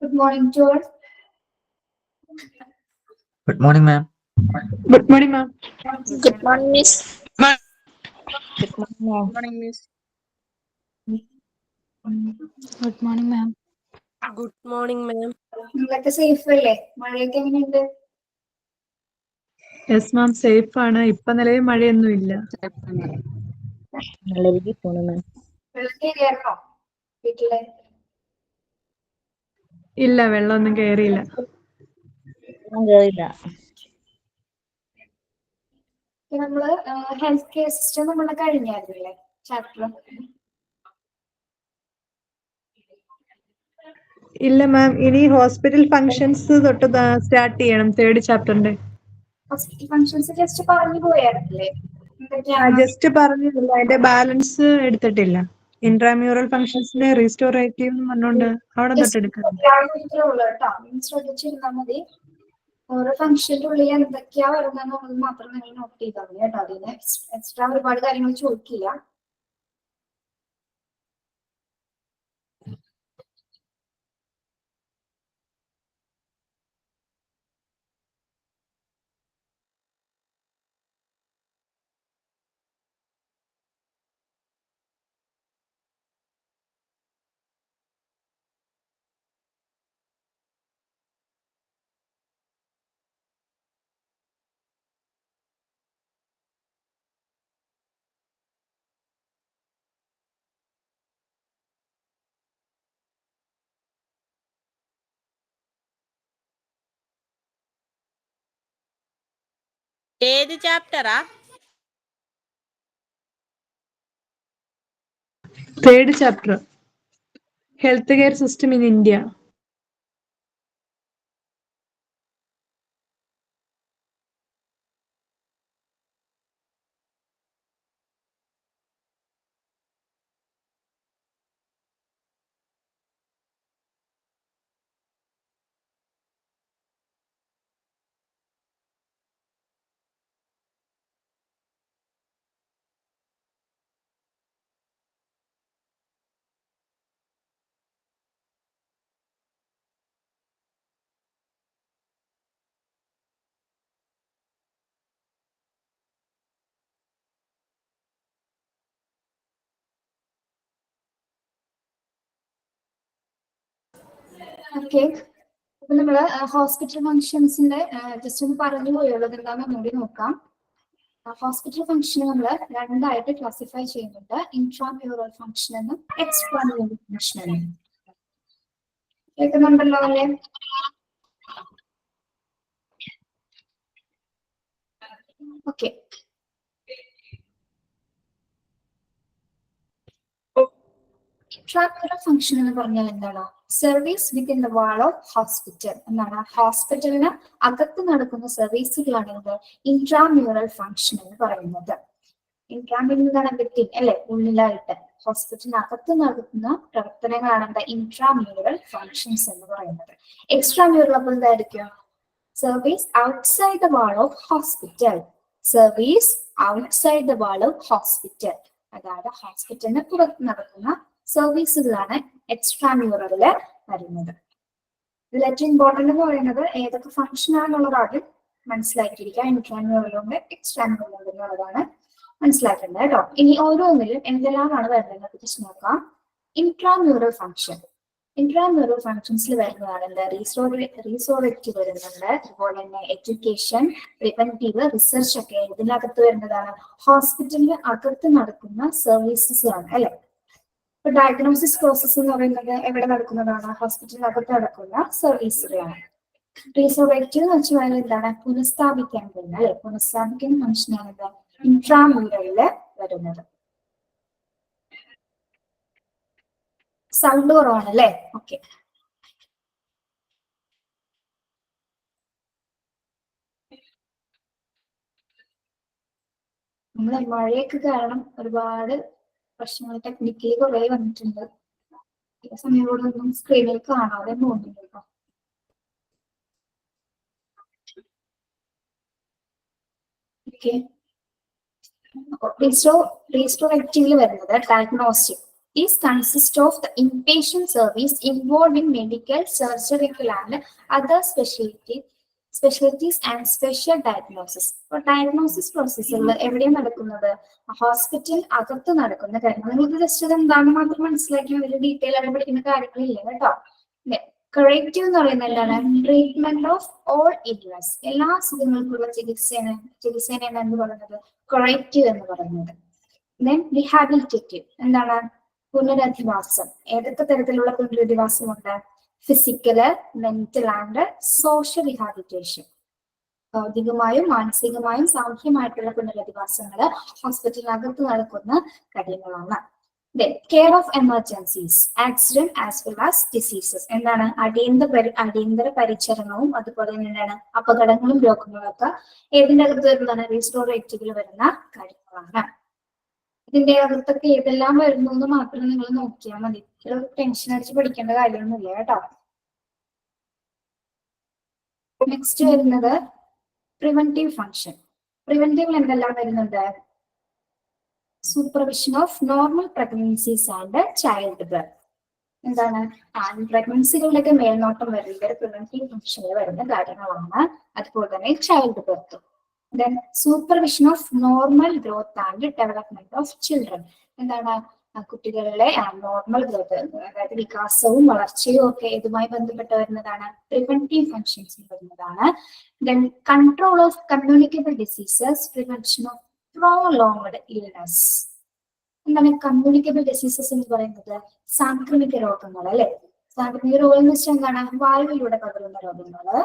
Good morning to all. Good morning, ma'am. Good morning, ma'am. Good morning, Miss. Good morning, Good morning, Miss. Good morning, ma'am. Good morning, ma'am. നിങ്ങളൊക്കെ safe അല്ലേ? മഴയൊക്കെ എങ്ങനെയുണ്ട്? Yes ma'am, safe ആണ്. ഇപ്പൊ നിലവിൽ മഴയൊന്നും ഇല്ല. നല്ല രീതിയിൽ പോണു മാം. വെള്ളം കയറിയായിരുന്നോ വീട്ടില്? ഇല്ല, വെള്ളമൊന്നും കയറിയില്ല. കേറില്ല. നമ്മള് ഹെൽത്ത് കെയർ സിസ്റ്റം നമ്മളെ കഴിഞ്ഞായിരുന്നില്ലേ ചാപ്റ്റർ? ഇല്ല മാം, ഇനി ഹോസ്പിറ്റൽ ഫങ്ഷൻസ് തൊട്ട് സ്റ്റാർട്ട് ചെയ്യണം 3rd ചാപ്റ്ററിന്റെ. ഹോസ്പിറ്റൽ ഫങ്ഷൻസ് ജസ്റ്റ് പറഞ്ഞു പോയായിരുന്നില്ലേ? ജസ്റ്റ് പറഞ്ഞില്ല, അതിന്റെ ബാലൻസ് എടുത്തിട്ടില്ല. ഇൻട്രാമ്യൂറൽ ഫങ്ഷൻസിന്റെ റീസ്റ്റോറേറ്റീവ് എന്ന് പറഞ്ഞുകൊണ്ട് അവിടെ തൊട്ട് എടുക്കാം. ശ്രദ്ധിച്ചിരുന്നാൽ മതി. ഓരോ ഫംഗ്ഷന്റെ ഉള്ളിൽ എന്തൊക്കെയാ വരുന്നത് മാത്രം നിങ്ങൾ നോട്ട് ചെയ്താൽ മതി കേട്ടോ. അതിന് എക്സ്ട്രാ ഒരുപാട് കാര്യങ്ങൾ ചോദിക്കില്ല. ഏത് ചാപ്റ്ററാ? 3rd chapter, health care system in India. Okay, അപ്പൊ നമ്മള് ഹോസ്പിറ്റൽ ഫങ്ഷൻസിന്റെ ജസ്റ്റ് ഒന്ന് പറഞ്ഞു പോയുള്ളത് എന്താണെന്ന് ഒന്നുകൂടി നോക്കാം. ഹോസ്പിറ്റൽ ഫംഗ്ഷൻ നമ്മൾ രണ്ടായിട്ട് ക്ലാസിഫൈ ചെയ്യുന്നുണ്ട്. ഇൻട്രാമ്യൂറൽ ഫംഗ്ഷൻ എന്നും എക്സ്ട്രാമ്യൂറൽ ഫംഗ്ഷൻ എന്നും. കേൾക്കുന്നുണ്ടല്ലോ അല്ലേ? ഓക്കെ, ഇൻട്രാമ്യൂറൽ ഫംഗ്ഷൻ എന്ന് പറഞ്ഞാൽ എന്താണ്? Service within the wall of hospital എന്നാണ്. ഹോസ്പിറ്റലിന് അകത്ത് നടക്കുന്ന സർവീസുകളാണ് ഇത് ഇൻട്രാമ്യൂറൽ ഫംഗ്ഷൻ എന്ന് പറയുന്നത്. ഇൻട്രാമ്യൂറൽ എന്താണ്? വിത്തിൻ അല്ലെ, ഉള്ളിലായിട്ട് ഹോസ്പിറ്റലിനകത്ത് നടക്കുന്ന പ്രവർത്തനങ്ങളാണ് എന്താ ഇൻട്രാമ്യൂറൽ ഫംഗ്ഷൻസ് എന്ന് പറയുന്നത്. എക്സ്ട്രാമ്യൂറൽ അപ്പോൾ എന്തായിരിക്കും? Service outside the wall of hospital. Service outside the wall of hospital, അതായത് ഹോസ്പിറ്റലിന് പുറത്ത് നടക്കുന്ന സർവീസുകളാണ് എക്സ്ട്രാമ്യൂറലില് വരുന്നത്. ഇതിൽ ഏറ്റവും ഇമ്പോർട്ടന്റ് എന്ന് പറയുന്നത് ഏതൊക്കെ ഫംഗ്ഷൻ ആണെന്നുള്ളത് ആദ്യം മനസ്സിലാക്കിയിരിക്കുക. ഇൻട്രാമ്യൂറലുണ്ട്, എക്സ്ട്രാമ്യൂറലുണ്ട് എന്നുള്ളതാണ് മനസ്സിലാക്കേണ്ടത് കേട്ടോ. ഇനി ഓരോന്നിലും എന്തെല്ലാമാണ് വരുന്നത് ജസ്റ്റ് നോക്കാം. ഇൻട്രാമ്യൂറൽ ഫംഗ്ഷൻ, ഇൻട്രാമ്യൂറൽ ഫംഗ്ഷൻസിൽ വരുന്നതാണ് എന്താ? റീസോറക്റ്റീവ് വരുന്നുണ്ട്, അതുപോലെ തന്നെ എഡ്യൂക്കേഷൻ, പ്രിവെന്റീവ്, റിസർച്ച് ഒക്കെ ഇതിനകത്ത് വരുന്നതാണ്. ഹോസ്പിറ്റലിന് അകത്ത് നടക്കുന്ന സർവീസസ് ആണ് അല്ലെ. ഇപ്പൊ ഡയഗ്നോസിസ് പ്രോസസ് എന്ന് പറയുന്നത് എവിടെ നടക്കുന്നതാണ്? ഹോസ്പിറ്റലിനകത്ത് നടക്കുന്ന സർവീസുകളാണ്. റീസോറക്റ്റീവ് എന്ന് വെച്ചാൽ എന്താണ്? പുനഃസ്ഥാപിക്കാൻ പറ്റുന്ന അല്ലെ, പുനഃസ്ഥാപിക്കുന്ന ഫംഗ്ഷനാണ് എന്താ ഇൻട്രാമ്യൂറലില് വരുന്നത്. സൗണ്ട് കുറവാണല്ലേ? ഓക്കെ, നമ്മളെ മഴയൊക്കെ കാരണം ഒരുപാട് പ്രശ്നങ്ങൾ ടെക്നിക്കലി കുറെ വന്നിട്ടുണ്ട്. ഈ സമയങ്ങളൊന്നും സ്ക്രീനിൽ കാണാതെ പോകുന്നുണ്ട് കേട്ടോ. ഓക്കെ, റീസ്റ്റോറക്റ്റീവില് വരുന്നത് diagnostic. These consist of the inpatient service involving medical, surgical, and other specialties and special diagnosis. അപ്പോൾ ഡയഗ്നോസിസ് പ്രോസസ്സുകൾ എവിടെയാണ് നടക്കുന്നത്? ഹോസ്പിറ്റൽ അകത്ത് നടക്കുന്ന കാര്യങ്ങൾ. നിങ്ങൾക്ക് ജസ്റ്റ് അത് എന്താണെന്ന് മാത്രം മനസ്സിലാക്കിയാൽ വലിയ ഡീറ്റെയിൽ ആയിട്ട് പഠിക്കുന്ന കാര്യങ്ങളില്ല കേട്ടോ. കറക്റ്റീവ് എന്ന് പറയുന്നത് എന്താണ്? Treatment of all illness. എല്ലാ അസുഖങ്ങൾക്കുള്ള ചികിത്സേനെയാണ് എന്ന് പറയുന്നത് കറക്റ്റീവ് എന്ന് പറയുന്നത്. ദെൻ റിഹാബിലിറ്റേറ്റീവ് എന്താണ്? പുനരധിവാസം. ഏതൊക്കെ തരത്തിലുള്ള പുനരധിവാസമുണ്ട്? Physical, mental and social rehabilitation. ഭൗതികമായും മാനസികമായും സാമൂഹ്യമായിട്ടുള്ള പുനരധിവാസങ്ങൾ ഹോസ്പിറ്റലിനകത്ത് നടക്കുന്ന കാര്യങ്ങളാണ്. Care of emergencies, accident as well as diseases. എന്താണ്? അടിയന്തര പരിചരണവും അതുപോലെ തന്നെ എന്താണ് അപകടങ്ങളും രോഗങ്ങളും ഒക്കെ ഏതിന്റെ അകത്ത് വരുന്നതാണ്? റീസ്റ്റോറേറ്റീവിൽ വരുന്ന കാര്യങ്ങളാണ്. ഇതിന്റെ അകത്തൊക്കെ ഏതെല്ലാം വരുന്നു എന്ന് മാത്രം നിങ്ങൾ നോക്കിയാൽ മതി. ടെൻഷൻ അടിച്ച് പഠിക്കേണ്ട കാര്യമൊന്നുമില്ല കേട്ടോ. നെക്സ്റ്റ് വരുന്നത് പ്രിവെന്റീവ് ഫംഗ്ഷൻ. പ്രിവെന്റീവിൽ എന്തെല്ലാം വരുന്നുണ്ട്? Supervision of normal pregnancies and child birth. എന്താണ്? പ്രഗ്നൻസികളിലൊക്കെ മേൽനോട്ടം വരുന്നത് പ്രിവെന്റീവ് ഫംഗ്ഷനിൽ വരുന്ന കാര്യങ്ങളാണ്. അതുപോലെ തന്നെ child birth. Then supervision of normal growth and development of children. എന്താണ്? കുട്ടികളിലെ നോർമൽ ഗ്രോത്ത്, അതായത് വികാസവും വളർച്ചയും ഒക്കെ ഇതുമായി ബന്ധപ്പെട്ട് വരുന്നതാണ് പ്രിവെന്റീവ് ഫംഗ്ഷൻസിൽ വരുന്നതാണ്. Then control of communicable diseases, prevention of പ്രോലോങ്ഡ് illness. എന്താണ് കമ്മ്യൂണിക്കബിൾ ഡിസീസസ് എന്ന് പറയുന്നത്? സാംക്രമിക രോഗങ്ങൾ അല്ലെ. സാംക്രമിക രോഗം എന്ന് വെച്ചാൽ എന്താണ്? വായുവിലൂടെ പകരുന്ന രോഗങ്ങള്.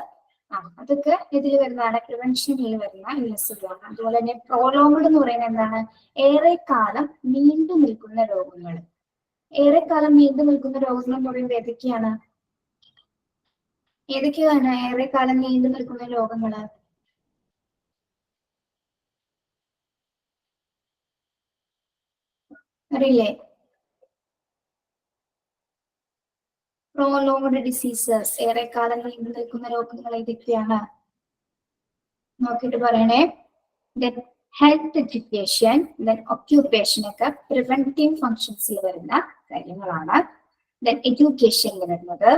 അതൊക്കെ ഇതിൽ വരുന്നതാണ്, പ്രിവെൻഷനിൽ വരുന്ന ഇൽനസ്സുകളാണ്. അതുപോലെ തന്നെ പ്രോലോങ്ഡ് എന്ന് പറയുന്നത് എന്താണ്? ഏറെക്കാലം നീണ്ടു നിൽക്കുന്ന രോഗങ്ങൾ. ഏറെക്കാലം നീണ്ടു നിൽക്കുന്ന രോഗങ്ങൾ എന്ന് പറയുന്നത് ഏതൊക്കെയാണ്? ഏറെക്കാലം നീണ്ടു നിൽക്കുന്ന രോഗങ്ങള്? അറിയില്ലേ? പ്രോലോങ്ഡ് ഡിസീസസ്, ഏറെക്കാലം നീണ്ടു നിൽക്കുന്ന രോഗങ്ങൾ ഏതൊക്കെയാണ്? നോക്കിയിട്ട് പറയണേ. Then health education, then occupation ഒക്കെ പ്രിവെന്റീവ് ഫംഗ്ഷൻസിൽ വരുന്ന കാര്യങ്ങളാണ്. ദെൻ എഡ്യൂക്കേഷനിൽ വരുന്നത്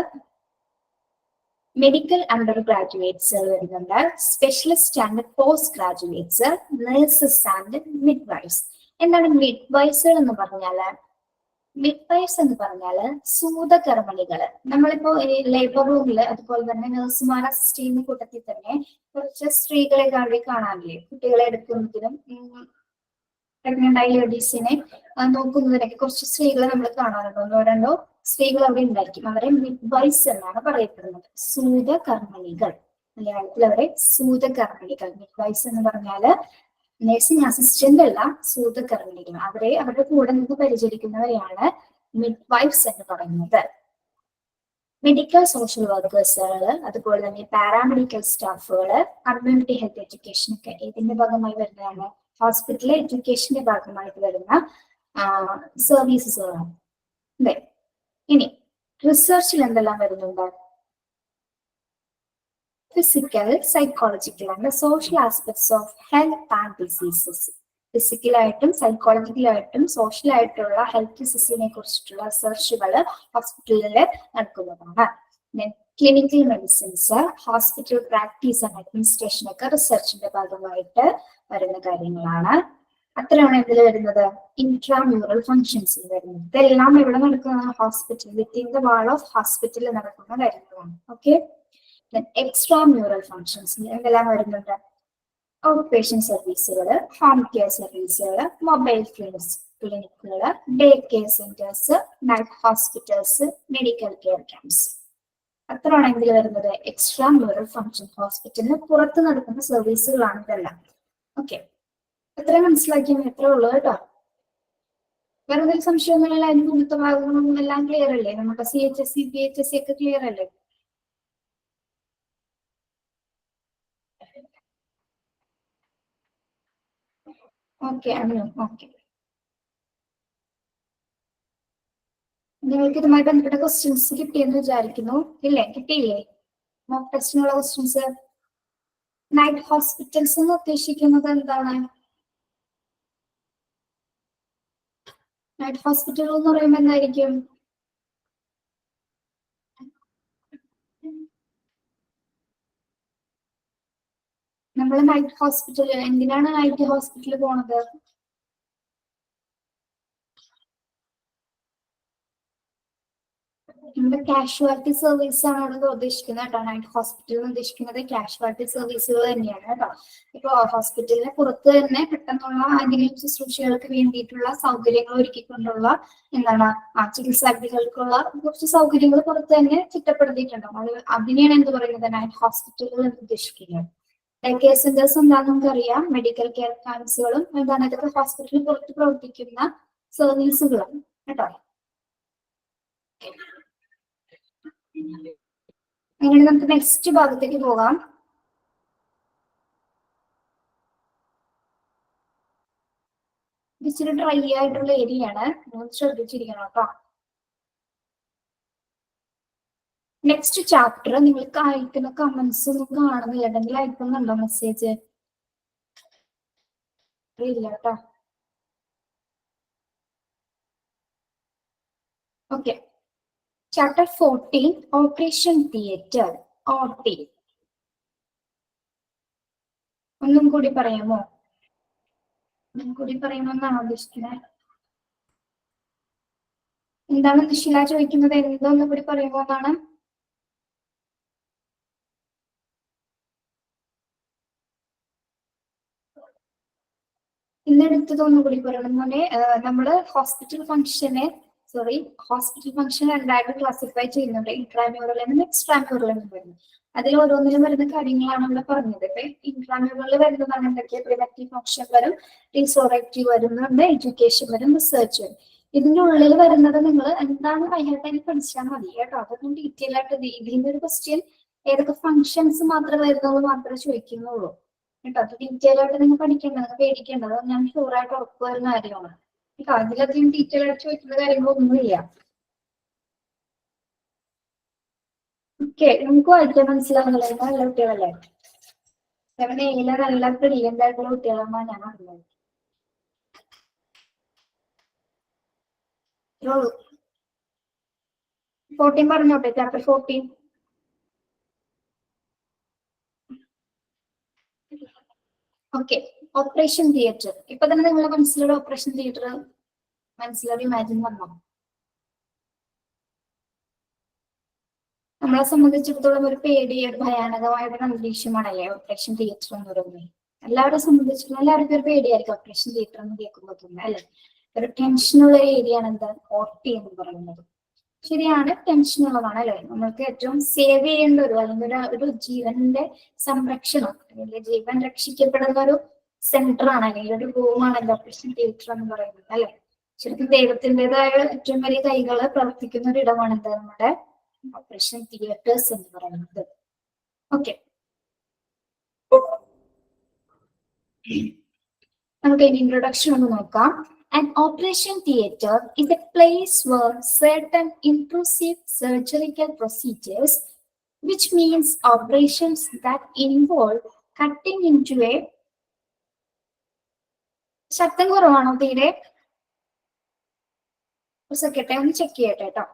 മെഡിക്കൽ അണ്ടർ ഗ്രാജുവേറ്റ്സ് വരുന്നുണ്ട്, specialist and post graduates, nurses and midwives. എന്താണ് മിഡ് വൈഫ്സുകൾ എന്ന് പറഞ്ഞാല്? മിഡ് വൈഫ്സ് എന്ന് പറഞ്ഞാല് സൂതകർമ്മിണികള്. നമ്മളിപ്പോ ലേബർ റൂമില് അതുപോലെ തന്നെ നഴ്സുമാരെ അസിസ്റ്റ് ചെയ്യുന്ന കൂട്ടത്തിൽ തന്നെ കുറച്ച് സ്ത്രീകളെ കാണാനില്ലേ? കുട്ടികളെ എടുക്കുന്നതിനും പ്രഗ്നന്റ് ആയ ലേഡീസിനെ നോക്കുന്നതിനൊക്കെ കുറച്ച് സ്ത്രീകളെ നമ്മൾ കാണാറുണ്ട്. ഒന്നോ രണ്ടോ സ്ത്രീകൾ അവിടെ ഉണ്ടായിരിക്കും. അവരെ മിഡ് വൈഫ്സ് എന്നാണ് പറയപ്പെടുന്നത്. സൂതകർമ്മിണികൾ, മലയാളത്തിൽ അവരെ സൂതകർമ്മിണികൾ. മിഡ് വൈഫ്സ് എന്ന് പറഞ്ഞാല് നഴ്സിംഗ് അസിസ്റ്റന്റ് അല്ല, സൂതകർമ്മിണികൾ. അവരെ അവരുടെ കൂടെ നിന്ന് പരിചരിക്കുന്നവരെയാണ് മിഡ് വൈഫ്സ് എന്ന് പറയുന്നത്. മെഡിക്കൽ സോഷ്യൽ വർക്കേഴ്സുകള്, അതുപോലെ തന്നെ പാരാമെഡിക്കൽ സ്റ്റാഫുകള്, കമ്മ്യൂണിറ്റി ഹെൽത്ത് എഡ്യൂക്കേഷൻ ഒക്കെ ഇതിന്റെ ഭാഗമായി വരുന്നതാണ്. ഹോസ്പിറ്റൽ എഡ്യൂക്കേഷന്റെ ഭാഗമായിട്ട് വരുന്ന സർവീസസുകളാണ്. അതെ. ഇനി റിസർച്ചിൽ എന്തെല്ലാം വരുന്നുണ്ട്? Physical, psychological and social aspects of health and diseases. ഫിസിക്കലായിട്ടും സൈക്കോളജിക്കലായിട്ടും സോഷ്യലായിട്ടുള്ള ഹെൽത്ത് ഡിസീസിനെ കുറിച്ചിട്ടുള്ള റിസർച്ചുകൾ ഹോസ്പിറ്റലിൽ നടക്കുന്നതാണ്. Clinical medicines, hospital practice and administration ഒക്കെ റിസർച്ചിന്റെ ഭാഗമായിട്ട് വരുന്ന കാര്യങ്ങളാണ്. അത്രയാണ് ഇതിൽ വരുന്നത് ഇൻട്രാമ്യൂറൽ ഫങ്ഷൻസിൽ വരുന്നത്. ഇതെല്ലാം എവിടെ നടക്കുന്നതാണ്? Hospital, within the wall of ഹോസ്പിറ്റലിൽ നടക്കുന്ന കാര്യങ്ങളാണ്. ഓക്കെ. എക്സ്ട്രാമ്യൂറൽ ഫങ്ഷൻസ് എന്തെല്ലാം വരുന്നുണ്ട്? ഔട്ട് പേഷ്യന്റ് സർവീസുകൾ, ഹോം കെയർ സർവീസുകൾ, മൊബൈൽ ക്ലിനിക്കുകൾ, day care centres, night hospitals, medical care camps. അത്രയാണ് ഇതിൽ വരുന്നത് എക്സ്ട്രാമ്യൂറൽ ഫങ്ഷൻ. ഹോസ്പിറ്റലിന് പുറത്ത് നടക്കുന്ന സർവീസുകളാണ് ഇതെല്ലാം. ഓക്കെ, എത്ര മനസ്സിലാക്കിയാൽ എത്ര ഉള്ളു കേട്ടോ. വേറെ എന്തെങ്കിലും സംശയമൊന്നുമില്ല? അതിന് മുന്നത്തെ ഭാഗങ്ങളൊന്നും എല്ലാം ക്ലിയർ അല്ലേ? നമ്മുടെ CHSE, BHSE ഒക്കെ ക്ലിയർ അല്ലേ? ഓക്കെ ആണ്. ഓക്കെ, നിങ്ങൾക്ക് ഇതുമായി ബന്ധപ്പെട്ട ക്വസ്റ്റ്യൻസ് കിട്ടിയെന്ന് വിചാരിക്കുന്നു. ഇല്ലേ? കിട്ടിയില്ലേ മോക്ക് ടെസ്റ്റിനുള്ള ക്വസ്റ്റ്യൻസ്? നൈറ്റ് ഹോസ്പിറ്റൽസ് എന്ന് ഉദ്ദേശിക്കുന്നത് എന്താണ്? നൈറ്റ് ഹോസ്പിറ്റൽ എന്ന് പറയുമ്പോൾ എന്തായിരിക്കും? നമ്മൾ നൈറ്റ് ഹോസ്പിറ്റൽ എന്തിനാണ് നൈറ്റ് ഹോസ്പിറ്റലിൽ പോണത്? നമ്മുടെ കാഷ്വാലിറ്റി സർവീസ് ആണ് അവിടെ ഉദ്ദേശിക്കുന്നത് കേട്ടോ. നൈറ്റ് ഹോസ്പിറ്റലിൽ ഉദ്ദേശിക്കുന്നത് കാഷ്വാലിറ്റി സർവീസുകൾ തന്നെയാണ് കേട്ടോ. ഇപ്പൊ ഹോസ്പിറ്റലിന് പുറത്ത് തന്നെ പെട്ടെന്നുള്ള എന്തെങ്കിലും ശുശ്രൂഷകൾക്ക് വേണ്ടിയിട്ടുള്ള സൗകര്യങ്ങൾ ഒരുക്കിക്കൊണ്ടുള്ള എന്താണ് ചികിത്സാർത്ഥികൾക്കുള്ള കുറച്ച് സൗകര്യങ്ങൾ പുറത്ത് തന്നെ ചിട്ടപ്പെടുത്തിയിട്ടുണ്ടാവും. അത് അതിനെയാണ് എന്ത് പറയുന്നത് നൈറ്റ് ഹോസ്പിറ്റലുകൾ എന്ന് ഉദ്ദേശിക്കുന്നത്. കെയർ സെന്റേഴ്സ് എന്താണെന്ന് നമുക്കറിയാം. മെഡിക്കൽ കെയർ ക്യാമ്പ്സുകളും എന്താണ് ഇതൊക്കെ ഹോസ്പിറ്റലിൽ പുറത്ത് പ്രവർത്തിക്കുന്ന സർവീസുകളാണ് കേട്ടോ. അങ്ങനെ നമുക്ക് നെക്സ്റ്റ് ഭാഗത്തേക്ക് പോകാം. ഇച്ചിരി ഡ്രൈ ആയിട്ടുള്ള ഏരിയ ആണ്, ശ്രദ്ധിച്ചിരിക്കണം കേട്ടോ. നെക്സ്റ്റ് ചാപ്റ്റർ നിങ്ങൾക്ക് അയക്കുന്ന കമന്റ്സ് ഒന്നും കാണുന്നില്ലെങ്കിൽ അയക്കുന്നുണ്ടോ മെസ്സേജ്? ഇല്ല കേട്ടോ. Okay, chapter 14 operation theatre OT. ഒന്നും കൂടി പറയാമോ? ഒന്നും കൂടി പറയുമെന്നാണ് ഉദ്ദേശിക്കുന്നത്. എന്താണ് നിഷില ചോദിക്കുന്നത്? എന്തോ ഒന്നും കൂടി പറയുമോ എന്നാണ്. ഇന്നെടുത്തത് ഒന്നും കൂടി പറയണം. നമ്മള് ഹോസ്പിറ്റൽ ഫംഗ്ഷൻ രണ്ടായിട്ട് ക്ലാസിഫൈ ചെയ്യുന്നുണ്ട്. ഇൻട്രാമ്യൂറൽ എന്നും എക്സ്ട്രാമ്യൂറൽ എന്നും പറയുന്നത്. അതിൽ ഓരോന്നിലും വരുന്ന കാര്യങ്ങളാണ് ഇവിടെ പറഞ്ഞത്. ഇപ്പൊ ഇൻട്രാമ്യൂറൽ വരുന്നതാണ് എന്തൊക്കെയാ? പ്രിവെന്റീവ് ഫംഗ്ഷൻ വരും, റീസ്റ്റോറേറ്റീവ് വരുന്നുണ്ട്, എഡ്യൂക്കേഷൻ വരും, റിസർച്ച് വരും. ഇതിന്റെ ഉള്ളിൽ വരുന്നത് നിങ്ങൾ എന്താണ് വൈകിട്ടായി പഠിച്ചാൽ മതി കേട്ടോ. അതൊന്നും ഡീറ്റെയിൽ ആയിട്ട് ഇതിന്റെ ഒരു ക്വസ്റ്റ്യൻ ഏതൊക്കെ ഫംഗ്ഷൻസ് മാത്രമേ വരുന്നുള്ളൂ മാത്രമേ ചോദിക്കുന്നുള്ളൂ കേട്ടോ. അത് ഡീറ്റെയിൽ ആയിട്ട് നിങ്ങൾ പഠിക്കേണ്ടത്, നിങ്ങൾ പേടിക്കേണ്ടത് ഞാൻ ഷുവറായിട്ട് ഉറപ്പ് വരുന്ന കാര്യമാണ് കേട്ടോ. അതിലധികം ഡീറ്റെയിൽ ആയിട്ട് ചോദിക്കുന്ന കാര്യങ്ങളൊന്നുമില്ല. ഓക്കെ, നമുക്ക് വായിക്കാൻ മനസ്സിലാവുന്നില്ല. നല്ല കുട്ടികളല്ലേ? 7A നല്ല ബ്രില്യന്റ് ആയിട്ടുള്ള കുട്ടികളാണ് ഞാൻ അറിഞ്ഞത്. 14 പറഞ്ഞോട്ടെ, ചാപ്റ്റർ 14. Okay, operation theatre. ഇപ്പൊ തന്നെ നിങ്ങളെ മനസ്സിലൂടെ ഓപ്പറേഷൻ തിയേറ്റർ മനസ്സിലൂടെ ഇമാജിൻ വന്നോ? നമ്മളെ സംബന്ധിച്ചിടത്തോളം ഒരു ഒരു ഭയാനകമായിട്ട് അന്തരീക്ഷമാണല്ലേ ഓപ്പറേഷൻ തിയേറ്റർ എന്ന് പറയുന്നത്. എല്ലാവരെ സംബന്ധിച്ചിടത്തോളം എല്ലാവർക്കും ഒരു പേടിയായിരിക്കും ഓപ്പറേഷൻ തിയേറ്റർ എന്ന് കേൾക്കുമ്പോൾ തന്നെ അല്ലെ. ഒരു ടെൻഷനുള്ള ഏരിയ ആണ് എന്താ OT എന്ന് പറയുന്നത്. ശരിയാണ്, ടെൻഷൻ ഉള്ളതാണ് അല്ലെ. നമ്മൾക്ക് ഏറ്റവും സേവ് ചെയ്യേണ്ട അല്ലെങ്കിൽ ഒരു ജീവന്റെ സംരക്ഷണം അല്ലെങ്കിൽ ജീവൻ രക്ഷിക്കപ്പെടുന്ന ഒരു സെന്റർ ആണ് അല്ലെങ്കിൽ ഒരു റൂമാണല്ലോ ഓപ്പറേഷൻ തിയേറ്റർ എന്ന് പറയുന്നത് അല്ലെ. ശരിക്കും ദൈവത്തിൻ്റെതായ ഏറ്റവും വലിയ കൈകള് പ്രവർത്തിക്കുന്ന ഒരു ഇടമാണ് എന്താ നമ്മുടെ ഓപ്പറേഷൻ തിയേറ്റേഴ്സ് എന്ന് പറയുന്നത്. ഓക്കെ, നമുക്ക് അതിന്റെ ഇൻട്രൊഡക്ഷൻ ഒന്ന് നോക്കാം. An operation theater is a place where certain intrusive surgical procedures, which means operations that involve cutting into a ശബ്ദം കുറവാണോ തീരെ? ഒരു സെക്കൻഡ് ഒന്ന് ചെക്ക് ചെയ്യട്ടെ കേട്ടോ.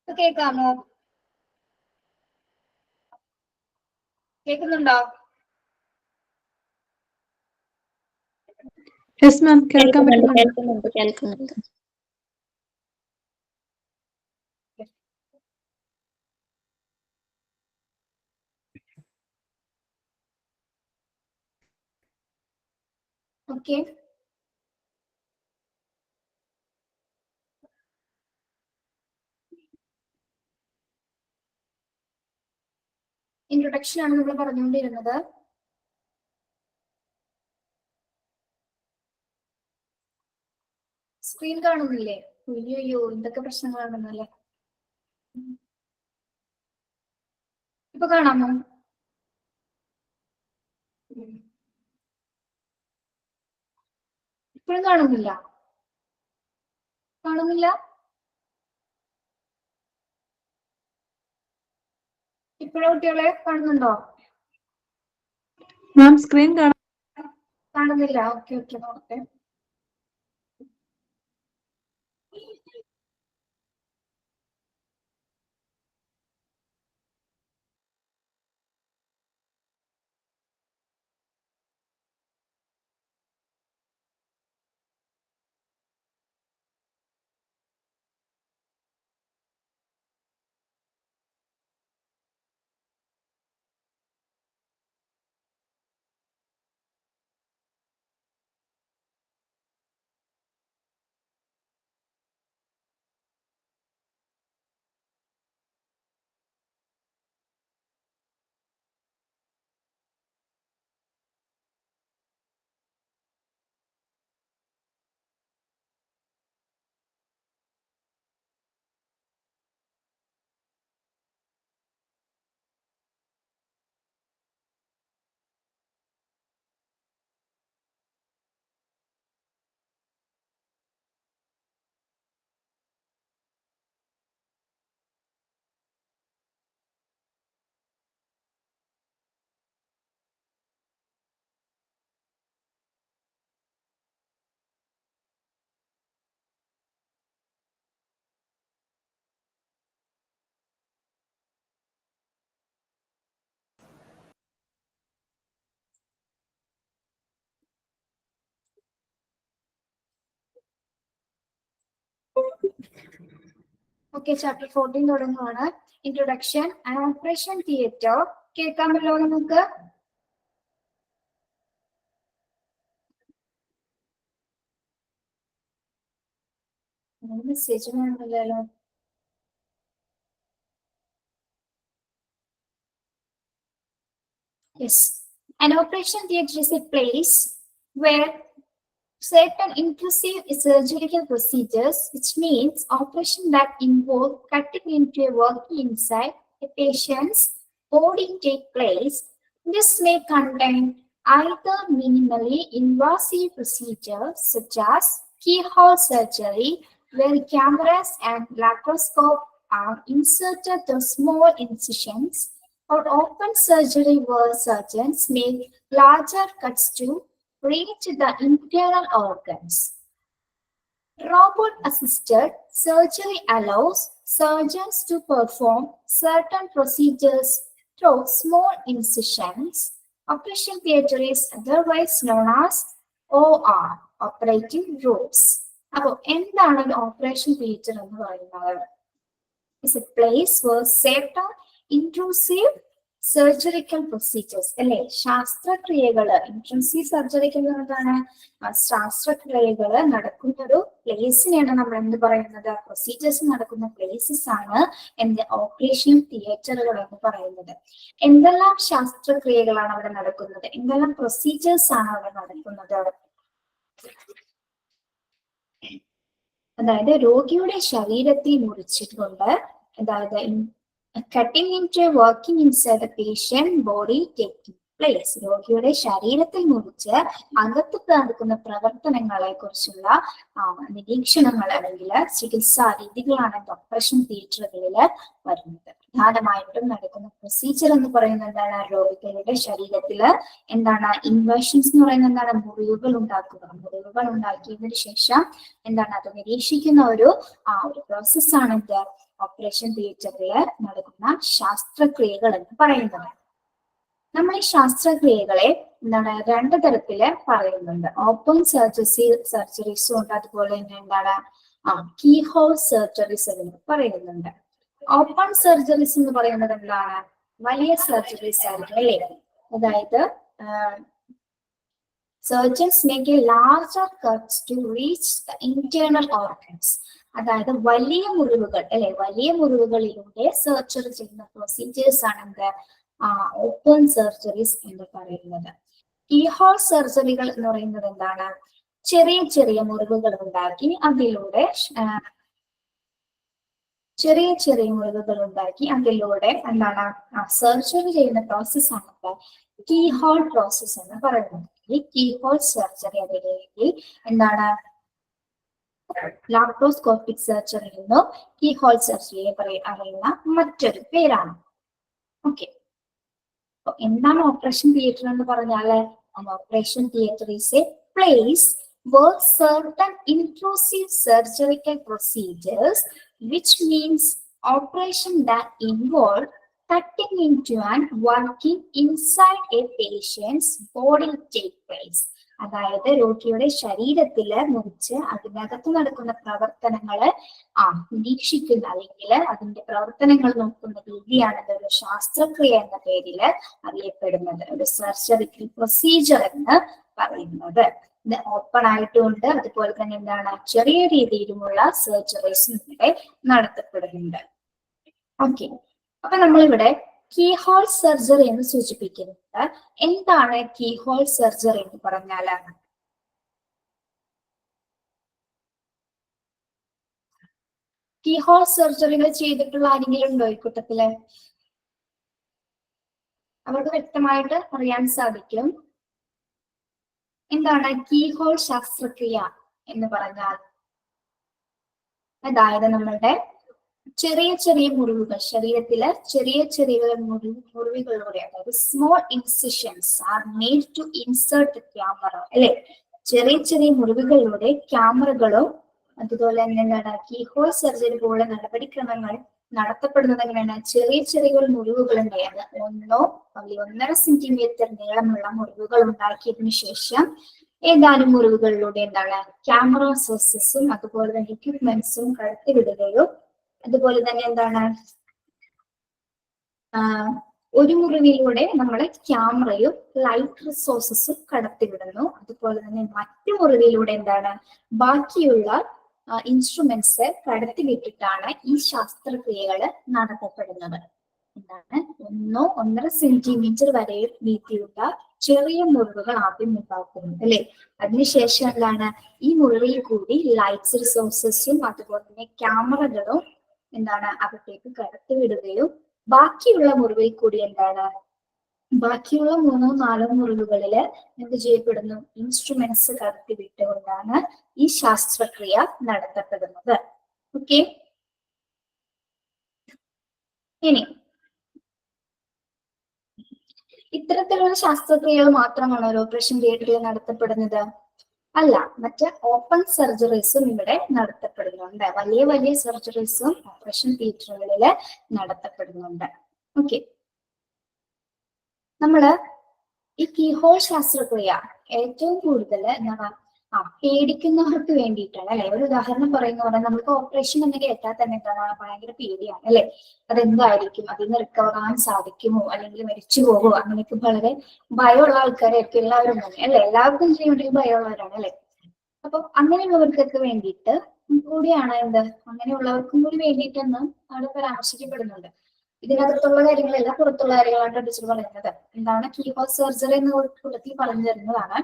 കേൾക്കാമോ? കേൾക്കുന്നുണ്ടോ? യെസ് മാം, കേൾക്കാൻ പറ്റുന്നുണ്ട്. കേൾക്കുന്നുണ്ട്. ഓക്കെ, ഇൻട്രൊഡക്ഷൻ ആണ് നമ്മൾ പറഞ്ഞുകൊണ്ടിരുന്നത്. സ്ക്രീൻ കാണുന്നില്ലേ? അയ്യോ, എന്തൊക്കെ പ്രശ്നങ്ങളാണെന്നല്ലേ. ഇപ്പൊ കാണാമോ? ഇപ്പോഴും കാണുന്നില്ല? കാണുന്നില്ല? ഇപ്പോഴും കുട്ടികളെ കാണുന്നുണ്ടോ? മാം സ്ക്രീൻ കാണുന്നില്ല? ഓക്കെ ഓക്കെ, നോക്കട്ടെ. ഓക്കെ, ചാപ്റ്റർ 14 തുടങ്ങുവാണ്. Introduction and operation theatre. കേൾക്കാമല്ലോ നമുക്ക്? മെസ്സേജ് കാണുന്നില്ലല്ലോ. Yes, an operation theatre is a place where certain intrusive surgical procedures, which means operation that involve cutting into a working inside a patient's body, take place. This may contain either minimally invasive procedures such as keyhole surgery, where cameras and laparoscope are inserted through small incisions, or open surgery where surgeons make larger cuts to reach the internal organs. Robot-assisted surgery allows surgeons to perform certain procedures through small incisions. Operation theatre is otherwise known as OR, operating rooms. അപ്പോൾ എന്താണ് ഒരു operation theatre എന്ന് പറയുന്നത്? It's a place where certain intrusive surgical procedures അല്ലെ, ശാസ്ത്രക്രിയകള്, ഇൻട്രൻസീവ് surgical എന്നതാണ് ശാസ്ത്രക്രിയകള് നടക്കുന്ന ഒരു പ്ലേസിനെയാണ് നമ്മൾ എന്ത് പറയുന്നത്? പ്രൊസീജിയേഴ്സ് നടക്കുന്ന പ്ലേസസ് ആണ് എന്ത് ഓപ്പറേഷൻ തിയേറ്ററുകൾ എന്ന് പറയുന്നത്. എന്തെല്ലാം ശാസ്ത്രക്രിയകളാണ് അവിടെ നടക്കുന്നത്? എന്തെല്ലാം പ്രൊസീജിയേഴ്സ് ആണ് അവിടെ നടക്കുന്നത്? അതായത് രോഗിയുടെ ശരീരത്തിൽ മുറിച്ചിട്ടുണ്ട്, അതായത് cutting into working inside the patient body taking place. രോഗിയുടെ ശരീരത്തിൽ മുറിച്ച് അകത്ത് നടക്കുന്ന പ്രവർത്തനങ്ങളെ കുറിച്ചുള്ള നിരീക്ഷണങ്ങൾ അല്ലെങ്കിൽ ചികിത്സാ രീതികളാണ് ഓപ്പറേഷൻ തിയേറ്ററുകളിൽ വരുന്നത്. പ്രധാനമായിട്ടും നടക്കുന്ന പ്രൊസീജിയർ എന്ന് പറയുന്നത് എന്താണ്? രോഗികളുടെ ശരീരത്തില് എന്താണ് ഇൻവേഷൻസ് എന്ന് പറയുന്നത് എന്താണ്? മുറിവുകൾ ഉണ്ടാക്കുക. മുറിവുകൾ ഉണ്ടാക്കിയതിനു ശേഷം എന്താണ് അത് നിരീക്ഷിക്കുന്ന ഒരു പ്രോസസ്സാണ് ഇത് ഓപ്പറേഷൻ തിയേറ്ററിൽ നടക്കുന്ന ശാസ്ത്രക്രിയകൾ എന്ന് പറയുന്നത്. നമ്മൾ ഈ ശാസ്ത്രക്രിയകളെ എന്താണ് രണ്ട് തരത്തില് പറയുന്നുണ്ട്. ഓപ്പൺ സർജറീസും ഉണ്ട്, അതുപോലെ തന്നെ എന്താണ് കീ ഹോൾ സർജറീസ് എന്ന് പറയുന്നുണ്ട്. ഓപ്പൺ സർജറീസ് എന്ന് പറയുന്നത് എന്താണ്? വലിയ സർജറീസ് ആയിരിക്കും അല്ലേ? അതായത് surgeons make a larger cuts to reach the internal organs. അതായത് വലിയ മുറിവുകൾ അല്ലെ, വലിയ മുറിവുകളിലൂടെ സർജറി ചെയ്യുന്ന പ്രൊസീജിയേഴ്സ് ആണ് എന്ത് ഓപ്പൺ സർജറീസ് എന്ന് പറയുന്നത്. കീഹോൾ സർജറികൾ എന്ന് പറയുന്നത് എന്താണ്? ചെറിയ ചെറിയ മുറിവുകൾ ഉണ്ടാക്കി അതിലൂടെ എന്താണ് സർജറി ചെയ്യുന്ന പ്രോസസ് ആണ് കീഹോൾ പ്രോസസ് എന്ന് പറയുന്നത്. ഈ കീഹോൾ സർജറി അതിലേക്ക് എന്താണ് ലാപ്രോസ്കോപ്പിക് സർജറി എന്നോ കീഹോൾ സർജറിയെ അറിയുന്ന മറ്റൊരു പേരാണ്. ഓക്കെ, എന്താണ് ഓപ്പറേഷൻ തിയേറ്റർ എന്ന് പറഞ്ഞാല്? Operation theatre is A place where certain intrusive surgical procedures, which means operation that involve cutting into and working inside a patient's body take place. അതായത് രോഗിയുടെ ശരീരത്തില് മുറിച്ച് അതിനകത്ത് നടക്കുന്ന പ്രവർത്തനങ്ങള് നിരീക്ഷിക്കുന്ന അല്ലെങ്കിൽ അതിന്റെ പ്രവർത്തനങ്ങൾ നോക്കുന്ന രീതിയാണ് ഒരു ശാസ്ത്രക്രിയ എന്ന പേരില് അറിയപ്പെടുന്നത്, ഒരു സർജറിക്കൽ പ്രൊസീജിയർ എന്ന് പറയുന്നത്. ഇത് ഓപ്പൺ ആയിട്ടുമുണ്ട്, അതുപോലെ തന്നെ എന്താണ് ചെറിയ രീതിയിലുമുള്ള സർജറീസ് ഇവിടെ നടത്തപ്പെടുന്നുണ്ട്. ഓക്കെ, അപ്പൊ നമ്മളിവിടെ കീഹോൾ സർജറി എന്ന് സൂചിപ്പിക്കുന്നുണ്ട്. എന്താണ് കീഹോൾ സർജറി എന്ന് പറഞ്ഞാല്? കീഹോൾ സർജറികൾ ചെയ്തിട്ടുള്ള ആരെങ്കിലും ഉണ്ടോ ഈ കൂട്ടത്തില്? അവർക്ക് വ്യക്തമായിട്ട് അറിയാൻ സാധിക്കും എന്താണ് കീഹോൾ ശസ്ത്രക്രിയ എന്ന് പറഞ്ഞാൽ. അതായത് നമ്മളുടെ ചെറിയ ചെറിയ മുറിവുകൾ, ശരീരത്തിലെ ചെറിയ ചെറിയ മുറിവുകളിലൂടെ, അതായത് small incisions are made to insert camera അല്ലെ, ചെറിയ ചെറിയ മുറിവുകളിലൂടെ ക്യാമറകളും അതുപോലെ തന്നെ എന്താണ് കീഹോൾ സർജറി പോലുള്ള നടപടിക്രമങ്ങൾ നടത്തപ്പെടുന്നത് എങ്ങനെയാണ്? ചെറിയ ചെറിയ മുറിവുകൾ ഉണ്ടായത് 1-1.5 സെന്റിമീറ്റർ നീളമുള്ള മുറിവുകൾ ഉണ്ടാക്കിയതിനു ശേഷം ഏതാനും മുറിവുകളിലൂടെ എന്താണ് ക്യാമറ സോഴ്സസും അതുപോലെ തന്നെ എക്യുപ്മെന്റ്സും കടത്തിവിടുകയും അതുപോലെ തന്നെ എന്താണ് ഒരു മുറിവിലൂടെ നമ്മളെ ക്യാമറയും ലൈറ്റ് റിസോഴ്സസും കടത്തിവിടുന്നു. അതുപോലെ തന്നെ മറ്റു മുറിവിലൂടെ എന്താണ് ബാക്കിയുള്ള ഇൻസ്ട്രുമെന്റ്സ് കടത്തിവിട്ടിട്ടാണ് ഈ ശസ്ത്രക്രിയകൾ നടത്തപ്പെടുന്നത്. എന്താണ് 1-1.5 സെന്റിമീറ്റർ വരെ വീതിയുള്ള ചെറിയ മുറിവുകൾ ആദ്യം ഉണ്ടാക്കുന്നത് അല്ലെ. അതിനുശേഷം എന്താണ് ഈ മുറിവിൽ കൂടി ലൈറ്റ്സ് റിസോഴ്സസും അതുപോലെ തന്നെ ക്യാമറകളും എന്താണ് അകത്തേക്ക് കടത്തിവിടുകയും ബാക്കിയുള്ള മുറിവിൽ കൂടി എന്താണ് ബാക്കിയുള്ള 3-4 മുറിവുകളില് എന്ത് ചെയ്യപ്പെടുന്നു? ഇൻസ്ട്രുമെന്റ്സ് കടത്തിവിട്ടുകൊണ്ടാണ് ഈ ശസ്ത്രക്രിയ നടത്തപ്പെടുന്നത്. ഓക്കെ, ഇനി ഇത്തരത്തിലുള്ള ശസ്ത്രക്രിയകൾ മാത്രമാണോ ഒരു ഓപ്പറേഷൻ തിയേറ്ററിൽ നടത്തപ്പെടുന്നത്? അല്ല, മറ്റ് ഓപ്പൺ സർജറീസും ഇവിടെ നടത്തപ്പെടുന്നുണ്ട്. വലിയ വലിയ സർജറീസും ഓപ്പറേഷൻ തിയേറ്ററുകളിൽ നടത്തപ്പെടുന്നുണ്ട്. ഓക്കെ, നമ്മള് ഈ കീഹോൾ ശസ്ത്രക്രിയ ഏറ്റവും കൂടുതൽ എന്താണ് പേടിക്കുന്നവർക്ക് വേണ്ടിയിട്ടാണ് അല്ലെ. ഒരു ഉദാഹരണം പറയുന്ന പറഞ്ഞാൽ നമുക്ക് ഓപ്പറേഷൻ എന്ന് കേട്ടാൽ തന്നെ എന്താണ് ഭയങ്കര പേടിയാണ് അല്ലെ. അതെന്തായിരിക്കും, അതിൽ നിന്ന് റിക്കവർ ആകാൻ സാധിക്കുമോ അല്ലെങ്കിൽ മരിച്ചു പോകുമോ, അങ്ങനെയൊക്കെ വളരെ ഭയമുള്ള ആൾക്കാരായിരിക്കും എല്ലാവരും തന്നെ അല്ലെ. എല്ലാവർക്കും ചെയ്യുന്നുണ്ടെങ്കിൽ ഭയമുള്ളവരാണ് അല്ലെ. അപ്പൊ അങ്ങനെയുള്ളവർക്കൊക്കെ വേണ്ടിയിട്ട് കൂടിയാണ് എന്ത് അങ്ങനെയുള്ളവർക്കും കൂടി വേണ്ടിയിട്ടെന്ന് അവിടെ പരാമർശിക്കപ്പെടുന്നുണ്ട്. ഇതിനകത്തുള്ള കാര്യങ്ങളല്ല പുറത്തുള്ള കാര്യങ്ങളാണ് ടീച്ചർ പറയുന്നത്. എന്താണ് കീഹോൾ സർജറി എന്ന കൂട്ടത്തിൽ പറഞ്ഞു തരുന്നതാണ്.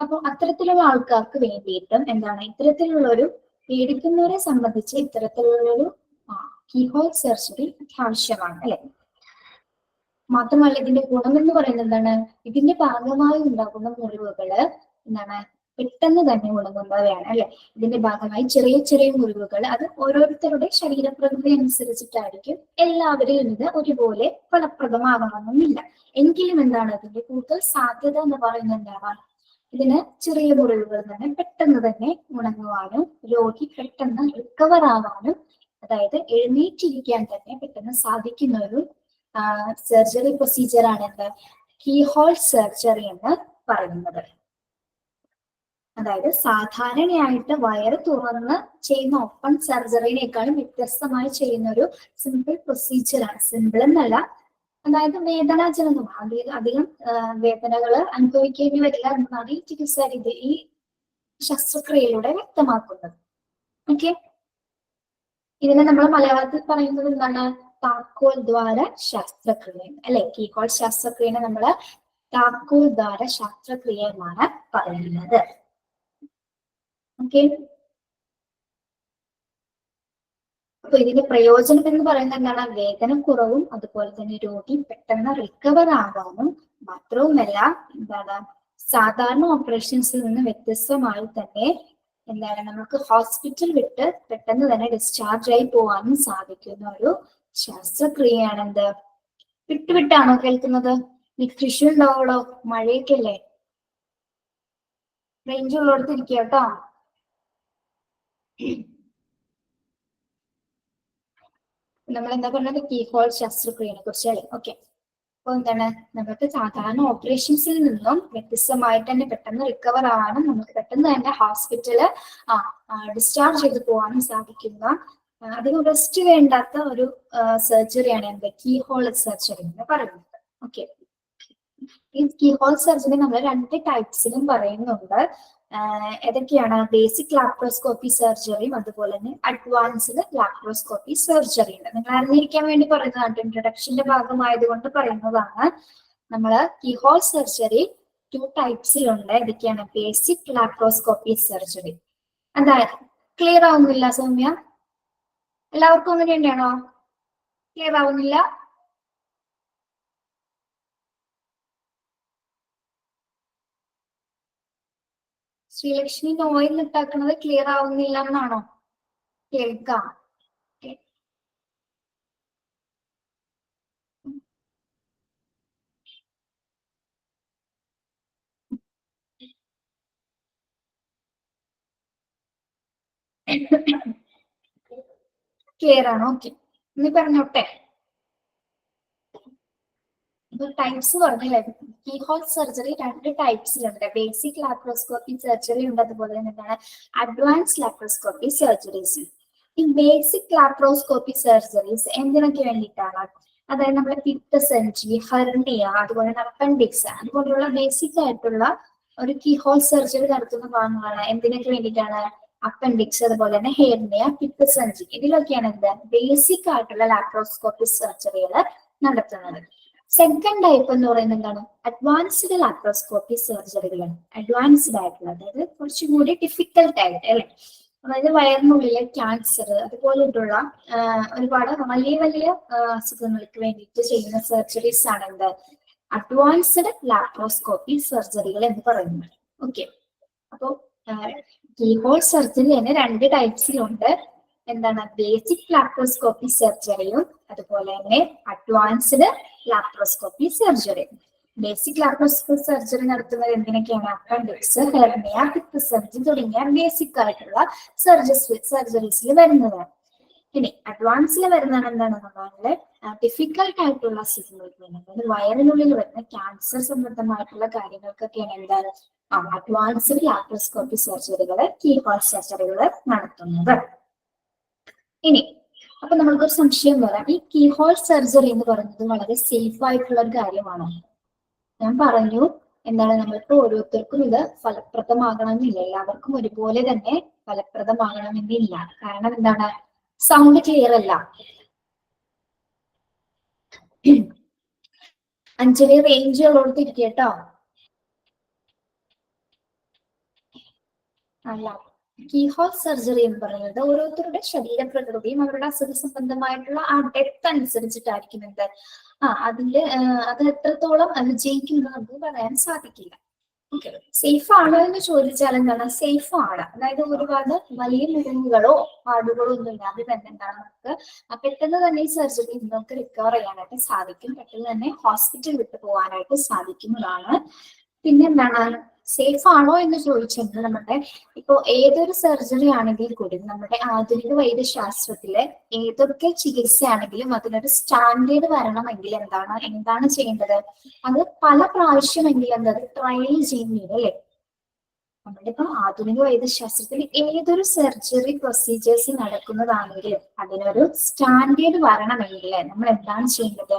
അപ്പൊ അത്തരത്തിലുള്ള ആൾക്കാർക്ക് വേണ്ടിയിട്ടും എന്താണ് ഇത്തരത്തിലുള്ള ഒരു പേടിക്കുന്നവരെ സംബന്ധിച്ച് ഇത്തരത്തിലുള്ളൊരു കീഹോൾ സർജറി അത്യാവശ്യമാണ് അല്ലെ. മാത്രമല്ല ഇതിന്റെ ഗുണം എന്ന് പറയുന്നത് എന്താണ്, ഇതിന്റെ ഭാഗമായി ഉണ്ടാകുന്ന മുറിവുകള് എന്താണ് പെട്ടെന്ന് തന്നെ ഉണങ്ങുന്നവയാണ് അല്ലെ. ഇതിന്റെ ഭാഗമായി ചെറിയ ചെറിയ മുറിവുകൾ അത് ഓരോരുത്തരുടെ ശരീരപ്രകൃതി അനുസരിച്ചിട്ടായിരിക്കും. എല്ലാവരെയും ഇത് ഒരുപോലെ ഫലപ്രദമാകണമെന്നില്ല. എങ്കിലും എന്താണ് ഇതിന്റെ കൂടുതൽ സാധ്യത എന്ന് പറയുന്നത് എന്താണ്, ഇതിന് ചെറിയ മുറിവുകൾ തന്നെ പെട്ടെന്ന് തന്നെ ഉണങ്ങുവാനും രോഗി പെട്ടെന്ന് റിക്കവർ ആവാനും അതായത് എഴുന്നേറ്റിരിക്കാൻ തന്നെ പെട്ടെന്ന് സാധിക്കുന്ന ഒരു സർജറി പ്രൊസീജിയർ ആണ് എന്ത് കീഹോൾ സർജറി എന്ന് പറയുന്നത്. അതായത് സാധാരണയായിട്ട് വയറ് തുറന്ന് ചെയ്യുന്ന ഓപ്പൺ സർജറിനേക്കാളും വ്യത്യസ്തമായി ചെയ്യുന്ന ഒരു സിമ്പിൾ പ്രൊസീജിയറാണ്. സിമ്പിൾ എന്നല്ല, അതായത് വേദനാജനകമാണ്. അധികം വേദനകൾ അനുഭവിക്കേണ്ടി വരില്ല എന്നതാണ് ഈ ചികിത്സാ രീതി, ഈ ശസ്ത്രക്രിയയിലൂടെ വ്യക്തമാക്കുന്നത്. ഓക്കെ, ഇതിനെ നമ്മൾ മലയാളത്തിൽ പറയുന്നത് എന്താണ്? താക്കോൽ ദ്വാര ശസ്ത്രക്രിയ അല്ലെ. കീഹോൾ ശസ്ത്രക്രിയനെ നമ്മള് താക്കോൽ ദ്വാര ശസ്ത്രക്രിയ എന്നാണ് പറയുന്നത്. ഓക്കെ, അപ്പൊ ഇതിന്റെ പ്രയോജനം എന്ന് പറയുന്നത് എന്താണ്? വേദന കുറവും അതുപോലെ തന്നെ രോഗി പെട്ടെന്ന് റിക്കവർ ആവാനും മാത്രവുമല്ല എന്താണ് സാധാരണ ഓപ്പറേഷൻസിൽ നിന്ന് വ്യത്യസ്തമായി തന്നെ എന്താണ് നമുക്ക് ഹോസ്പിറ്റൽ വിട്ട് പെട്ടെന്ന് തന്നെ ഡിസ്ചാർജ് ആയി പോകാനും സാധിക്കുന്ന ഒരു ശസ്ത്രക്രിയയാണ്. എന്ത് വിട്ടുവിട്ടാണോ കേൾക്കുന്നത്? കൃഷി ഉണ്ടാവോളോ? മഴയൊക്കെ അല്ലേ, റേഞ്ച് ഉള്ളിടത്ത് ഇരിക്കുക കേട്ടോ. നമ്മൾ എന്താ പറഞ്ഞത്? കീഹോൾ ശസ്ത്രക്രിയനെ കുറിച്ചല്ലേ. ഓക്കെ, അപ്പൊ എന്താണ് നമുക്ക് സാധാരണ ഓപ്പറേഷൻസിൽ നിന്നും വ്യത്യസ്തമായിട്ട് തന്നെ പെട്ടെന്ന് റിക്കവർ ആവാനും നമുക്ക് പെട്ടെന്ന് തന്നെ ഹോസ്പിറ്റല് ഡിസ്ചാർജ് ചെയ്ത് പോകാനും സാധിക്കുന്ന അധികം റെസ്റ്റ് വേണ്ടാത്ത ഒരു സർജറിയാണ് എന്ത് കീഹോൾ സർജറി എന്ന് പറയുന്നത്. ഓക്കെ, ഈ കീഹോൾ സർജറി നമ്മൾ 2 ടൈപ്സിലും പറയുന്നുണ്ട്. ഏതൊക്കെയാണ്? ബേസിക് ലാപ്രോസ്കോപ്പി സർജറിയും അതുപോലെ തന്നെ അഡ്വാൻസ്ഡ് ലാപ്രോസ്കോപ്പി സർജറി ഉണ്ട്. നിങ്ങൾ അറിഞ്ഞിരിക്കാൻ വേണ്ടി പറയുന്നതാണ്, ഇൻട്രൊഡക്ഷന്റെ ഭാഗമായതുകൊണ്ട് പറയുന്നതാണ്. നമ്മള് കീഹോൾ സർജറി 2 ടൈപ്സിലുണ്ട്. ഏതൊക്കെയാണ്? Basic laparoscopy surgery. അതായത് ക്ലിയർ ആവുന്നില്ല സൗമ്യ? എല്ലാവർക്കും അങ്ങനെ തന്നെയാണോ? ക്ലിയർ ആവുന്നില്ല? ശ്രീലക്ഷ്മി നോയിൽ ഇട്ടാക്കുന്നത് ക്ലിയർ ആവുന്നില്ല എന്നാണോ? കേൾക്കാം. ക്ലിയർ ആണോ? ഓക്കെ, ഇനി പറഞ്ഞോട്ടെ. ടൈപ്സ് പറഞ്ഞില്ലേ? കീഹോൾ സർജറി 2 ടൈപ്സിലുണ്ട്. ബേസിക് ലാപ്രോസ്കോപ്പി സർജറി ഉണ്ട്, അതുപോലെ തന്നെ എന്താണ് അഡ്വാൻസ് ലാപ്രോസ്കോപ്പി സർജറീസ്. ഈ ബേസിക് ലാപ്രോസ്കോപ്പി സർജറീസ് എന്തിനൊക്കെ വേണ്ടിയിട്ടാണ്? അതായത് നമ്മുടെ പിത്തസഞ്ചി, ഹെർണിയ, അതുപോലെ അപ്പൻഡിക്സ്, അതുപോലുള്ള ബേസിക് ആയിട്ടുള്ള ഒരു കീഹോൾ സർജറി നടത്തുന്ന ഭാഗങ്ങളാണ്. എന്തിനൊക്കെ വേണ്ടിയിട്ടാണ്? അപ്പൻഡിക്സ്, അതുപോലെ തന്നെ ഹെർണിയ, പിത്തസഞ്ചി, ഇതിലൊക്കെയാണ് എന്ത് ബേസിക് ആയിട്ടുള്ള ലാപ്രോസ്കോപ്പി സർജറികൾ നടത്തുന്നത്. സെക്കൻഡ് ടൈപ്പ് എന്ന് പറയുന്നത് എന്താണ്? Advanced laparoscopy സർജറികളാണ്. അഡ്വാൻസ്ഡ് ആയിട്ടുള്ള, അതായത് കുറച്ചും കൂടി ഡിഫിക്കൽട്ട് ആയിട്ട് അല്ലെ. അതായത് വയറിനുള്ളിലെ ക്യാൻസർ അതുപോലെയുള്ള ഒരുപാട് വലിയ വലിയ അസുഖങ്ങൾക്ക് വേണ്ടിയിട്ട് ചെയ്യുന്ന സർജറീസ് ആണ് എന്ത് അഡ്വാൻസ്ഡ് ലാപ്രോസ്കോപ്പി സർജറികൾ എന്ന് പറയുന്നത്. ഓക്കെ, അപ്പോ കീഹോൾ സർജറി തന്നെ 2 ടൈപ്സിലുണ്ട്. എന്താണ്? ബേസിക് ലാപ്രോസ്കോപ്പി സർജറിയും അതുപോലെ തന്നെ advanced laparoscopy surgery. Basic laparoscopy surgery നടത്തുന്നത് എന്തിനൊക്കെയാണ്? അപ്പൻഡിക്സ്, ഹെർണിയ, പിത്തസഞ്ചി തുടങ്ങിയ ബേസിക് ആയിട്ടുള്ള സർജറീസിൽ വരുന്നതാണ്. ഇനി അഡ്വാൻസിൽ വരുന്നതാണ് എന്താണെന്ന് പറഞ്ഞാൽ ഡിഫിക്കൽട്ട് ആയിട്ടുള്ള അസുഖങ്ങൾക്ക് വേണ്ടി വയറിനുള്ളിൽ വരുന്ന ക്യാൻസർ സംബന്ധമായിട്ടുള്ള കാര്യങ്ങൾക്കൊക്കെയാണ് എന്താണ് അഡ്വാൻസ്ഡ് ലാപ്രോസ്കോപ്പി സർജറികൾ, കീഹോൾ സർജറികൾ നടത്തുന്നത്. ഇനി അപ്പൊ നമ്മൾക്കൊരു സംശയം വരാം, ഈ കീഹോൾ സർജറി എന്ന് പറയുന്നത് വളരെ സേഫ് ആയിട്ടുള്ള ഒരു കാര്യമാണോ? ഞാൻ പറഞ്ഞു എന്താണ് നമ്മൾക്ക് ഓരോരുത്തർക്കും ഇത് ഫലപ്രദമാകണമെന്നില്ല, എല്ലാവർക്കും ഒരുപോലെ തന്നെ ഫലപ്രദമാകണമെന്നില്ല. കാരണം എന്താണ്? സൗണ്ട് ക്ലിയർ അല്ല. അഞ്ജലി റേഞ്ച് ഉള്ളോടത്ത് ഇരിക്കുക കേട്ടോ. അല്ല, കീഹോൾ സർജറി എന്ന് പറയുന്നത് ഓരോരുത്തരുടെ ശരീരപ്രകൃതിയും അവരുടെ അസുഖ സംബന്ധമായിട്ടുള്ള ആ ഡെപ്ത് അനുസരിച്ചിട്ടായിരിക്കും എന്ത് അത് എത്രത്തോളം വിജയിക്കുമെന്ന് നമുക്ക് പറയാൻ സാധിക്കില്ല. ഓക്കെ, സേഫ് ആണോ എന്ന് ചോദിച്ചാൽ എന്താണ്? സേഫ് ആണ്. അതായത് ഒരുപാട് വലിയ മുറിവുകളോ പാടുകളോ ഒന്നും ഇല്ലാതെ തന്നെ എന്താണ് നമുക്ക് പെട്ടെന്ന് തന്നെ ഈ സർജറി നമുക്ക് റിക്കവർ ചെയ്യാനായിട്ട് സാധിക്കും. പെട്ടെന്ന് തന്നെ ഹോസ്പിറ്റൽ വിട്ടു പോകാനായിട്ട് സാധിക്കുന്നതാണ് പിന്നെ എന്താണ് സേഫ് ആണോ എന്ന് ചോദിച്ചെങ്കിൽ നമ്മുടെ ഇപ്പോ ഏതൊരു സർജറി ആണെങ്കിൽ കൂടി നമ്മുടെ ആധുനിക വൈദ്യശാസ്ത്രത്തിലെ ഏതൊക്കെ ചികിത്സയാണെങ്കിലും അതിനൊരു സ്റ്റാൻഡേർഡ് വരണമെങ്കിൽ എന്താണ് ചെയ്യേണ്ടത്? അത് പല പ്രാവശ്യമെങ്കിലും എന്തത് ട്രയൽ ചെയ്യുന്നത് അല്ലേ? നമ്മളിപ്പോ ആധുനിക വൈദ്യശാസ്ത്രത്തിൽ ഏതൊരു സർജറി പ്രൊസീജിയേഴ്സ് നടക്കുന്നതാണെങ്കിലും അതിനൊരു സ്റ്റാൻഡേർഡ് വരണമെങ്കിൽ നമ്മൾ എന്താണ് ചെയ്യേണ്ടത്?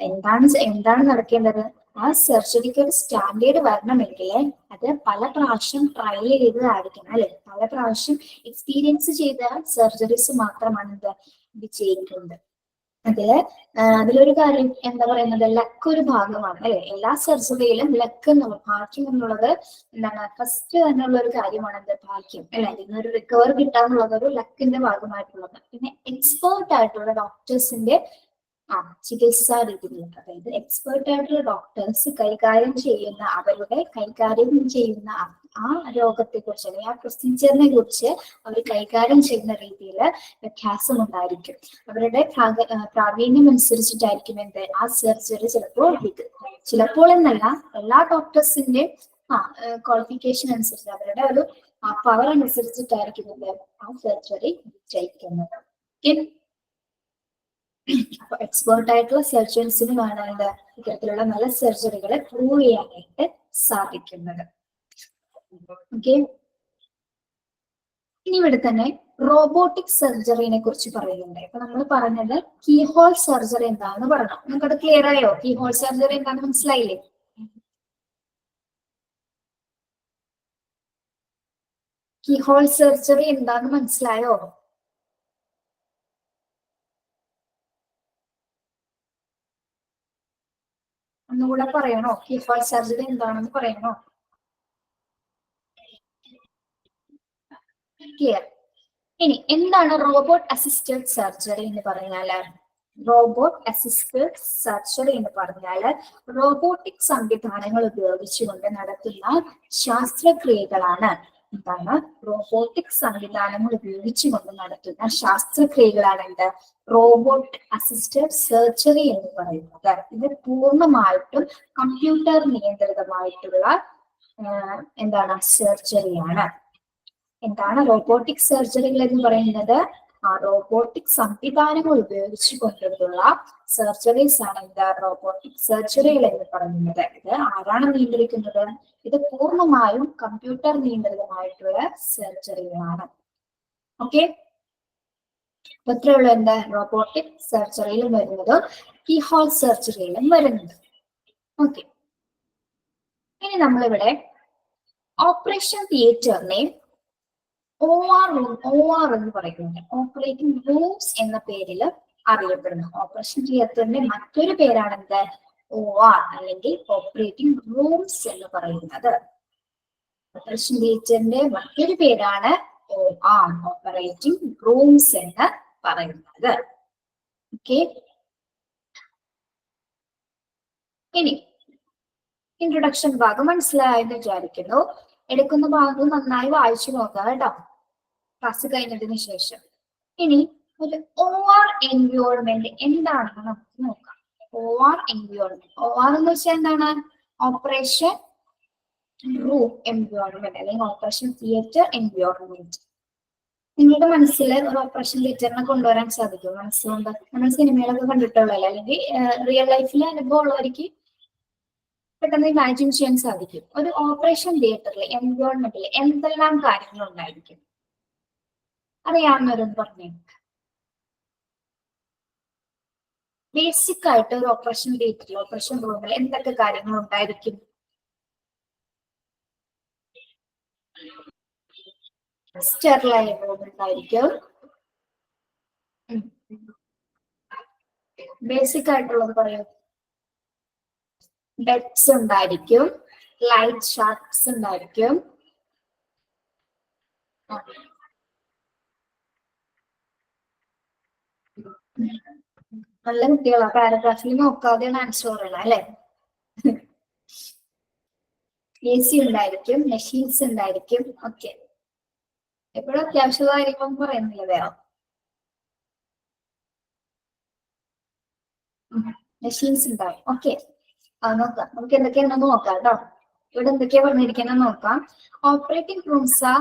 എന്താണ് നടക്കേണ്ടത്? ആ സർജറിക്ക് ഒരു സ്റ്റാൻഡേർഡ് വരണമെങ്കിൽ അത് പല പ്രാവശ്യം ട്രയൽ ചെയ്തതായിരിക്കണം അല്ലെ? പല പ്രാവശ്യം എക്സ്പീരിയൻസ് ചെയ്ത സർജറീസ് മാത്രമാണ് ഇത് വിജയിക്കുന്നത്. അതിലൊരു കാര്യം എന്താ പറയുന്നത്, ലക്ക് ഒരു ഭാഗമാണ് അല്ലെ? എല്ലാ സർജറിയിലും ലക്ക് എന്നുള്ള ഭാഗ്യം എന്നുള്ളത് ഫസ്റ്റ് തന്നെയുള്ള ഒരു കാര്യമാണ്. എന്ത് ഭാഗ്യം അല്ലെ? ഇതിനൊരു റിക്കവർ കിട്ടാന്നുള്ളത് ഒരു ലക്കിന്റെ ഭാഗമായിട്ടുള്ളത്. പിന്നെ എക്സ്പേർട്ട് ആയിട്ടുള്ള ഡോക്ടേഴ്സിന്റെ ചികിത്സാ രീതികൾ, അതായത് എക്സ്പേർട്ട് ആയിട്ടുള്ള ഡോക്ടേഴ്സ് കൈകാര്യം ചെയ്യുന്ന ആ രോഗത്തെ കുറിച്ച് അല്ലെങ്കിൽ ആ പ്രൊസീജിയറിനെ കുറിച്ച് അവർ കൈകാര്യം ചെയ്യുന്ന രീതിയിൽ വ്യത്യാസം ഉണ്ടായിരിക്കും. അവരുടെ പ്രാവീണ്യം അനുസരിച്ചിട്ടായിരിക്കും ആ സർജറി ചിലപ്പോൾ എന്നല്ല എല്ലാ ഡോക്ടേഴ്സിന്റെ ക്വാളിഫിക്കേഷൻ അനുസരിച്ച് അവരുടെ ഒരു പവർ അനുസരിച്ചിട്ടായിരിക്കും ആ സർജറി വിജയിക്കുന്നത്. അപ്പൊ എക്സ്പേർട്ട് ആയിട്ടുള്ള സർജൻസിന് വേണമെങ്കിൽ ഇത്തരത്തിലുള്ള നല്ല സർജറികളെ പ്രൂവ് ചെയ്യാനായിട്ട് സാധിക്കുന്നത്. ഓക്കെ, ഇനി ഇവിടെ തന്നെ റോബോട്ടിക് സർജറിനെ കുറിച്ച് പറയുന്നുണ്ട്. ഇപ്പൊ നമ്മൾ പറഞ്ഞത് കീഹോൾ സർജറി എന്താണെന്ന് പറഞ്ഞു. നിങ്ങൾക്കത് ക്ലിയർ ആയോ? കീഹോൾ സർജറി എന്താണെന്ന് മനസ്സിലായില്ലേ? കീഹോൾ സർജറി എന്താണെന്ന് മനസ്സിലായോ? ഒന്നുകൂടെ പറയണോ? കീഹോൾ സർജറി എന്താണെന്ന് പറയണോ? ക്ലിയർ. ഇനി എന്താണ് റോബോട്ട് അസിസ്റ്റഡ് സർജറി എന്ന് പറഞ്ഞാല്? റോബോട്ട് അസിസ്റ്റഡ് സർജറി എന്ന് പറഞ്ഞാല് റോബോട്ടിക് സംവിധാനങ്ങൾ ഉപയോഗിച്ചുകൊണ്ട് നടത്തുന്ന ശാസ്ത്രക്രിയകളാണ്. എന്താണ്? റോബോട്ടിക് സംവിധാനങ്ങൾ ഉപയോഗിച്ചുകൊണ്ട് നടത്തുന്ന ശാസ്ത്രക്രിയകളാണ് എന്ത്? റോബോട്ട് അസിസ്റ്റഡ് സർജറി എന്ന് പറയുന്നത്. ഇത് പൂർണ്ണമായിട്ടും കമ്പ്യൂട്ടർ നിയന്ത്രിതമായിട്ടുള്ള സർജറിയാണ്. എന്താണ് റോബോട്ടിക് സർജറികൾ എന്ന് പറയുന്നത്? റോബോട്ടിക് സംവിധാനങ്ങൾ ഉപയോഗിച്ചു കൊണ്ടുള്ള സർജറീസ് ആണ് റോബോട്ടിക് സർജറികൾ എന്ന് പറയുന്നത്. ഇത് ആരാണ് നിയന്ത്രിക്കുന്നത്? ഇത് പൂർണ്ണമായും കമ്പ്യൂട്ടർ നിയന്ത്രിതമായിട്ടുള്ള സർജറികളാണ്. ഓക്കെ, ഇത്രയുള്ള റോബോട്ടിക് സർജറിയിലും വരുന്നത് കീഹോൾ സർജറിയിലും വരുന്നത്. ഓക്കെ, ഇനി നമ്മളിവിടെ ഓപ്പറേഷൻ തിയേറ്ററിനെ OR എന്ന് പറയുന്നുണ്ട്. ഓപ്പറേറ്റിംഗ് റൂംസ് എന്ന പേരിൽ അറിയപ്പെടുന്നു. ഓപ്പറേഷൻ തിയേറ്ററിന്റെ മറ്റൊരു പേരാണ് OR അല്ലെങ്കിൽ ഓപ്പറേറ്റിംഗ് റൂംസ് എന്ന് പറയുന്നത്. ഓപ്പറേഷൻ തിയേറ്ററിന്റെ മറ്റൊരു പേരാണ് OR ഓപ്പറേറ്റിംഗ് റൂംസ് എന്ന് പറയുന്നത്. ഓക്കെ, ഇനി ഇൻട്രൊഡക്ഷൻ ഭാഗം മനസ്സിലായെന്ന് വിചാരിക്കുന്നു. എടുക്കുന്ന ഭാഗം നന്നായി വായിച്ചു നോക്കാം കേട്ടോ, ക്ലാസ് കഴിഞ്ഞതിന് ശേഷം. ഇനി ഒരു OR എൻവയോൺമെന്റ് എന്താണെന്ന് നമുക്ക് നോക്കാം. OR എൻവയോൺമെന്റ്, OR എന്ന് വെച്ചാൽ എന്താണ്? ഓപ്പറേഷൻ റൂം എൻവയോൺമെന്റ് അല്ലെങ്കിൽ ഓപ്പറേഷൻ തിയേറ്റർ എൻവയോൺമെന്റ്. നിങ്ങളുടെ മനസ്സിൽ ഒരു ഓപ്പറേഷൻ തിയേറ്ററിനെ കൊണ്ടുവരാൻ സാധിക്കും? മനസ്സുകൊണ്ട് നമ്മൾ സിനിമകളൊക്കെ കണ്ടിട്ടുള്ളതല്ലേ, അല്ലെങ്കിൽ റിയൽ ലൈഫിലെ അനുഭവം ഉള്ളവർക്ക് പെട്ടെന്ന് ഇമാജിൻ ചെയ്യാൻ സാധിക്കും. ഒരു ഓപ്പറേഷൻ തിയേറ്ററിൽ എൻവയോൺമെന്റിൽ എന്തെല്ലാം കാര്യങ്ങൾ ഉണ്ടായിരിക്കും? അറിയാവുന്നവരൊന്ന് പറഞ്ഞേ. ബേസിക് ആയിട്ട് ഒരു ഓപ്പറേഷൻ തിയേറ്ററിൽ, ഓപ്പറേഷൻ റൂമിൽ എന്തൊക്കെ കാര്യങ്ങൾ ഉണ്ടായിരിക്കും? സ്റ്റെറിലൈൻ റൂം ഉണ്ടായിരിക്കും. ബേസിക് ആയിട്ടുള്ളത് പറയും. ബെഡ്സ് ഉണ്ടായിരിക്കും, ലൈറ്റ് ഷാർട്ട്സ് ഉണ്ടായിരിക്കും. നല്ല കുട്ടികളാ, പാരഗ്രാഫിൽ നോക്കാതെയാണ് ആൻസർ പറയണം അല്ലെ? AC ഉണ്ടായിരിക്കും, മെഷീൻസ് ഉണ്ടായിരിക്കും. ഓക്കെ, എപ്പോഴും അത്യാവശ്യ കാര്യങ്ങളൊന്നും പറയുന്നില്ല വേറെ. മെഷീൻസ് ഉണ്ടാവും. ഓക്കെ, നോക്കാം, നമുക്ക് എന്തൊക്കെയാണെന്ന് നോക്കാം കേട്ടോ. ഇവിടെ എന്തൊക്കെയാ പറഞ്ഞിരിക്കുന്നത് നോക്കാം. ഓപ്പറേറ്റിംഗ് റൂംസ് ആ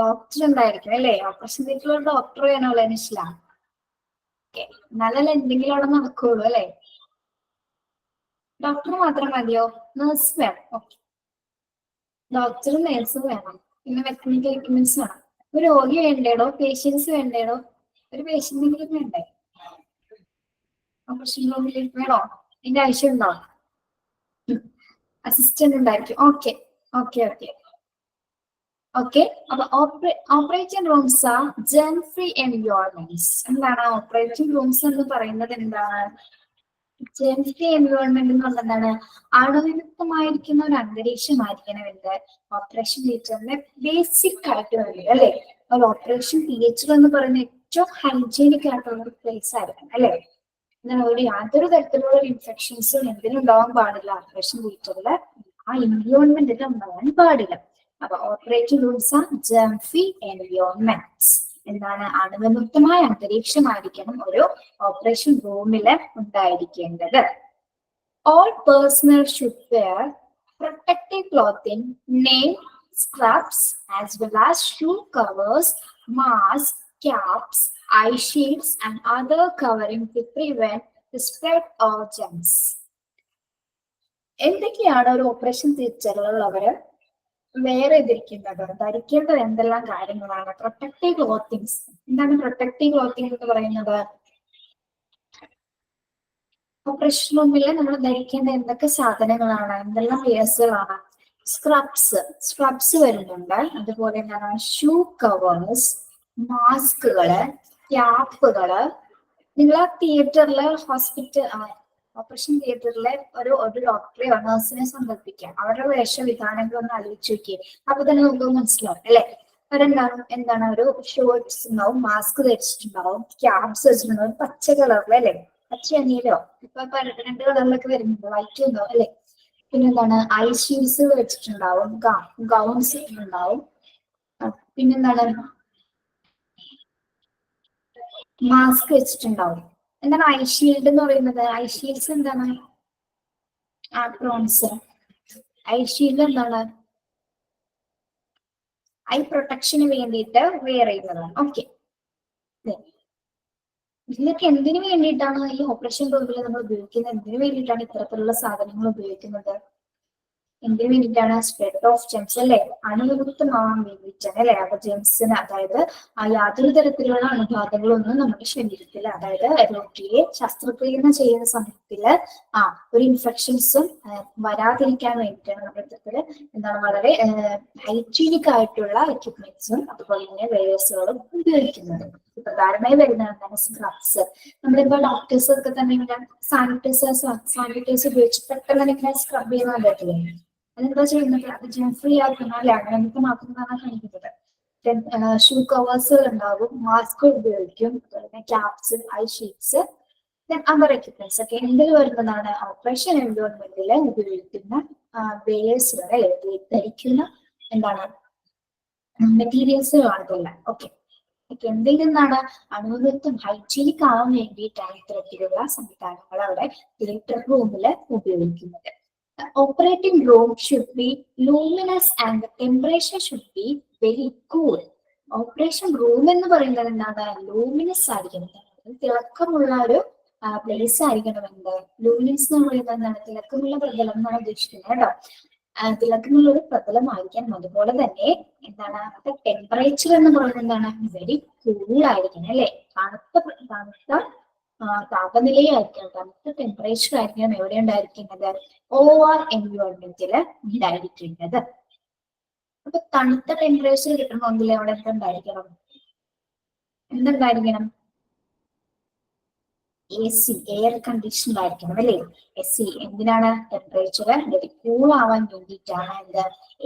ഡോക്ടർ ഉണ്ടായിരിക്കും അല്ലേ? ഓപ്പറേഷൻ തിയേറ്ററിൽ ഡോക്ടർ വേണമല്ലോ നിശ്ല. ഓക്കെ, എന്നാലല്ലേ എന്തെങ്കിലും അവിടെ നടക്കുള്ളൂ അല്ലേ? ഡോക്ടർ മാത്രം മതിയോ? നേഴ്സ് വേണം. ഓക്കെ, ഡോക്ടറും നേഴ്സും വേണം. പിന്നെ മെക്കാനിക്കൽ എക്യുപ്മെന്റ്സ് വേണം. ഒരു രോഗി വേണ്ടേടോ? പേഷ്യൻസ് വേണ്ടേടോ? ഒരു പേഷ്യന്റെങ്കിലും വേണ്ടേ? ഓപ്പറേഷൻ റൂമിൽ വേണോ? ഇതിന്റെ ആവശ്യമുണ്ടോ? അസിസ്റ്റന്റ് ഉണ്ടായിരിക്കും. Okay okay okay okay. അപ്പൊ ഓപ്പറേറ്റിംഗ് റൂംസ് ആ ജെം ഫ്രീ എൻവയോൺമെന്റ്സ്. എന്താണ് ഓപ്പറേറ്റിംഗ് റൂംസ് എന്ന് പറയുന്നത്? എന്താണ് ജെം ഫ്രീ എൻവയോൺമെന്റ് എന്ന് പറഞ്ഞാൽ എന്താണ്? അണുവിമുക്തമായിരിക്കുന്ന ഒരു അന്തരീക്ഷമായിരിക്കണം എന്ത് ഓപ്പറേഷൻ തിയേറ്ററിന്റെ ബേസിക് ആയിട്ട് വേണ്ടത് അല്ലെ? ഒരു ഓപ്പറേഷൻ തിയേറ്റർ എന്ന് പറയുന്ന ഏറ്റവും ഹൈജീനിക് ആയിട്ടുള്ള ഒരു പ്ലേസ് ആയിരിക്കണം അല്ലെ? എന്നാൽ ഒരു യാതൊരു തരത്തിലുള്ള ഇൻഫെക്ഷൻസും എന്തിനും ഉണ്ടാവാൻ പാടില്ല ഓപ്പറേഷൻ തിയേറ്ററിൽ. ആ എൻവയോൺമെന്റിൽ ഉണ്ടാവാൻ പാടില്ല. അപ്പൊ operating rooms are germ free environments. എന്താണ്? അണുവിമുക്തമായ അന്തരീക്ഷമായിരിക്കണം ഒരു ഓപ്പറേഷൻ റൂമില് ഉണ്ടായിരിക്കേണ്ടത്. All personnel should wear protective clothing, name, scrubs, as well as shoe covers, masks, caps, eye shields, and other covering to prevent the spread of germs. എന്തൊക്കെയാണ് ഒരു operation തിയേറ്ററിലുള്ളവര് വേറെ ധരിക്കേണ്ടത് എന്തെല്ലാം കാര്യങ്ങളാണ്? Protective clothings. എന്താണ് പ്രൊട്ടക്റ്റീവ് ക്ലോത്തിങ് എന്ന് പറയുന്നത്? Operation റൂമിൽ നമ്മൾ ധരിക്കേണ്ട എന്തൊക്കെ സാധനങ്ങളാണ്? എന്തെല്ലാം വെയേഴ്സുകളാണ്? സ്ക്രബ്സ് വരുന്നുണ്ട്. അതുപോലെ എന്താണ്? ഷൂ കവേഴ്സ്, മാസ്കുകള്, ക്യാപ്പുകള്. നിങ്ങൾ ആ തിയേറ്ററില് ഓപ്പറേഷൻ തിയേറ്ററിലെ ഒരു ഡോക്ടറെയോ നഴ്സിനെ സങ്കല്പിക്കുക. അവരുടെ വേഷവിധാനങ്ങളൊന്ന് ആലോചിച്ച് നോക്കിയേ. അപ്പൊ തന്നെ നമുക്ക് മനസ്സിലാവും അല്ലെ? എന്താണ് ഒരു ഷോർട്സ് ഉണ്ടാവും, മാസ്ക് ധരിച്ചിട്ടുണ്ടാവും, ക്യാപ്സ് വെച്ചിട്ടുണ്ടാവും, പച്ച കളറിൽ അല്ലെ? പച്ച അനിയലോ ഇപ്പൊ 2 കളറിലൊക്കെ വരുന്നുണ്ട്, വൈറ്റ് ഉണ്ടാവും അല്ലെ? പിന്നെന്താണ്? ഐ ഷീൽഡ്സ് വെച്ചിട്ടുണ്ടാവും, ഗൗൺസ് ഉണ്ടാവും. പിന്നെന്താണ്? മാസ്ക് വെച്ചിട്ടുണ്ടാവും. എന്താണ് ഐ ഷീൽഡ് എന്ന് പറയുന്നത്? ഐ ഷീൽഡ്സ് എന്താണ്? ആപ്രോൺസ്. ഐ ഷീൽഡ് എന്താണ്? ഐ പ്രൊട്ടക്ഷന് വേണ്ടിയിട്ട് വെയർ ചെയ്യുന്നതാണ്. ഓക്കെ, ഇതിനൊക്കെ എന്തിനു വേണ്ടിയിട്ടാണ് ഈ ഓപ്പറേഷൻ റൂമിൽ നമ്മൾ ഉപയോഗിക്കുന്നത്? എന്തിനു വേണ്ടിയിട്ടാണ് ഇത്തരത്തിലുള്ള സാധനങ്ങൾ ഉപയോഗിക്കുന്നത്? എന്തിനു വേണ്ടിയിട്ടാണ്? സ്പ്രെഡ് ഓഫ് ജെംസ് അല്ലെ? അണുവിമുക്തമാവാൻ വേണ്ടിയിട്ടാണ് അല്ലെ? അപ്പൊ ജെംസിന്, അതായത് യാതൊരു തരത്തിലുള്ള അണുബാധകളൊന്നും നമ്മുടെ ശരീരത്തിൽ, അതായത് രോഗിയെ ശസ്ത്രക്രിയ ചെയ്യുന്ന സമയത്തില് ഒരു ഇൻഫെക്ഷൻസും വരാതിരിക്കാൻ വേണ്ടിയിട്ടാണ് നമ്മൾ ഇത്തരത്തില് എന്താണ് വളരെ ഹൈജീനിക് ആയിട്ടുള്ള എക്യുപ്മെന്റ്സും അതുപോലെ തന്നെ വെയേഴ്സുകളും ഉപയോഗിക്കുന്നത്. പ്രധാനമായി വരുന്നത് എന്താണ്? സ്ക്രബ്സ്. നമ്മളിപ്പോ ഡോക്ടേഴ്സ് ഒക്കെ തന്നെ ഇങ്ങനെ സാനിറ്റൈസർ ഉപയോഗിച്ച് പെട്ടെന്ന് ഇങ്ങനെ സ്ക്രബ് ചെയ്യാൻ പറ്റില്ലേ? അതെന്താ ചെയ്യുന്നത്? അത് ജെം ഫ്രീ ആക്കുന്ന അല്ലെ? അണുവിമുക്തമാക്കുന്നതാണ് കാണിക്കുന്നത്. ഷൂ കവേഴ്സ് ഉണ്ടാവും, മാസ്ക് ഉപയോഗിക്കും, അതുപോലെ caps, I sheets, other equipments ഒക്കെ എന്തിൽ വരുന്നതാണ്? ഓപ്പറേഷൻ എൻവയോൺമെന്റിൽ ഉപയോഗിക്കുന്ന വെയേഴ്സുകൾ അല്ലെ? ധരിക്കുന്ന എന്താണ് മെറ്റീരിയൽസുകളാണ് ഇതെല്ലാം. ഓക്കെ, എന്തിൽ നിന്നാണ്? അണുവിമുക്തം ഹൈജീനിക് ആവാൻ വേണ്ടിയിട്ടാണ് ഇത്തരത്തിലുള്ള സംവിധാനങ്ങൾ അവിടെ തിയേറ്റർ റൂമിൽ ഉപയോഗിക്കുന്നത്. Operating room should be luminous and the temperature should be very cool. Operation room എന്ന് പറയുന്നത് എന്താണ്? ലൂമിനസ് ആയിരിക്കണം, തിളക്കമുള്ള ഒരു പ്ലേസ് ആയിരിക്കണം. എന്ത് ലൂമിനസ് എന്ന് പറയുന്നത് എന്താണ്? തിളക്കമുള്ള പ്രതലം എന്നാണ് ഉദ്ദേശിക്കുന്നത് കേട്ടോ. തിളക്കമുള്ള ഒരു പ്രതലമായിരിക്കണം. അതുപോലെ തന്നെ എന്താണ്? ടെമ്പറേച്ചർ എന്ന് പറയുന്നത് എന്താണ്? വെരി കൂൾ ആയിരിക്കണം അല്ലെ? തണുത്ത താപനിലയായിരിക്കണം, തണുത്ത ടെമ്പറേച്ചർ ആയിരിക്കണം എവിടെ ഉണ്ടായിരിക്കുന്നത്? ഓവർ എൻവയോൺമെന്റില് ഉണ്ടായിരിക്കുന്നത്. അപ്പൊ തണുത്ത ടെമ്പറേച്ചർ കിട്ടണമെങ്കിൽ അവിടെ എന്തുണ്ടായിരിക്കണം? AC, എയർ കണ്ടീഷൻഡ് ആയിരിക്കണം അല്ലേ? AC എന്തിനാണ്? ടെമ്പറേച്ചർ വെരി കൂൾ ആവാൻ വേണ്ടിയിട്ടാണ് എന്ത്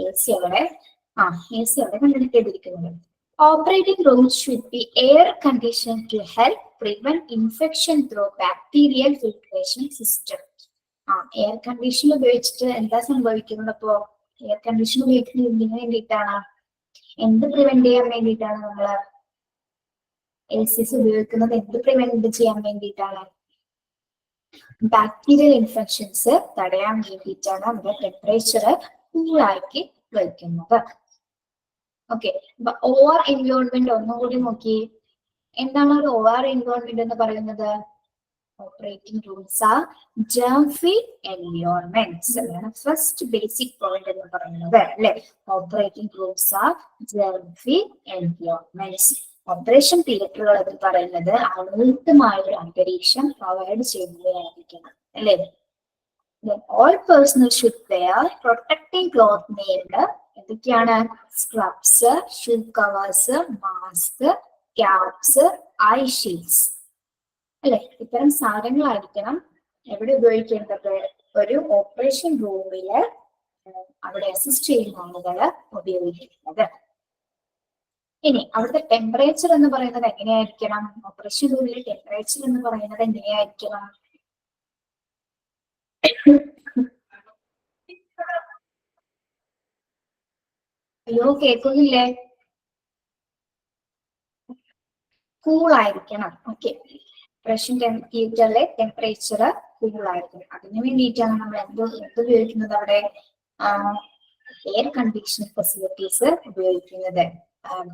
AC അവിടെ കണ്ടക്ട് ചെയ്തിരിക്കുന്നത്. Operating rooms should be air conditioned to help prevent infection through bacterial filtration system. Air condition ഉപയോഗിച്ചിട്ട് എന്താ സംഭവിക്കുന്നത്? അപ്പോ എയർ കണ്ടീഷൻ ഉപയോഗിക്കുന്നത് എന്തിനു വേണ്ടിയിട്ടാണ്? എന്ത് പ്രിവെന്റ് ചെയ്യാൻ വേണ്ടിയിട്ടാണ് നമ്മള് ACs ഉപയോഗിക്കുന്നത്? എന്ത് പ്രിവെന്റ് ചെയ്യാൻ വേണ്ടിയിട്ടാണ്? ബാക്ടീരിയൽ ഇൻഫെക്ഷൻസ് തടയാൻ വേണ്ടിയിട്ടാണ് നമ്മുടെ ടെമ്പറേച്ചർ കൂളാക്കി വയ്ക്കുന്നത്. ഓക്കെ, അപ്പൊ OR എൻവയോൺമെന്റ് ഒന്നുകൂടി നോക്കി. എന്താണ് ഒരു OR എൻവയോൺമെന്റ് എന്ന് പറയുന്നത്? Operating rules R germ free environments. അതാണ് ഫസ്റ്റ് ബേസിക് പോയിന്റ് എന്ന് പറയുന്നത് അല്ലെ. Operating rules R germ free environments. Operation തിയേറ്ററുകൾ എന്ന് പറയുന്നത് അണുവിമുക്തമായ ഒരു അന്തരീക്ഷം പ്രൊവൈഡ് ചെയ്യുന്നതായിരിക്കണം അല്ലെ. All personnel should wear protecting cloth named എന്തൊക്കെയാണ്? Scrubs, shoe covers, mask, caps, eye Shields അല്ലെ. ഇത്തരം സാധനങ്ങളായിരിക്കണം എവിടെ ഉപയോഗിക്കേണ്ടത്? ഒരു ഓപ്പറേഷൻ റൂമില് അവിടെ അസിസ്റ്റ് ചെയ്യുന്ന ആളുകള് ഉപയോഗിക്കുന്നത്. ഇനി അവിടുത്തെ ടെമ്പറേച്ചർ എന്ന് പറയുന്നത് എങ്ങനെയായിരിക്കണം? ഓപ്പറേഷൻ റൂമിലെ ടെമ്പറേച്ചർ എന്ന് പറയുന്നത് എങ്ങനെയായിരിക്കണം? അയ്യോ, കേൾക്കുന്നില്ലേ? കൂളായിരിക്കണം. ഓക്കെ, ഓപ്പറേഷൻ തിയേറ്ററിലെ ടെമ്പറേച്ചർ കൂളായിരിക്കണം. അതിനു വേണ്ടിയിട്ടാണ് നമ്മൾ എന്ത് ഉപയോഗിക്കുന്നത്? അവിടെ എയർ കണ്ടീഷനിങ് ഫെസിലിറ്റീസ് ഉപയോഗിക്കുന്നത്.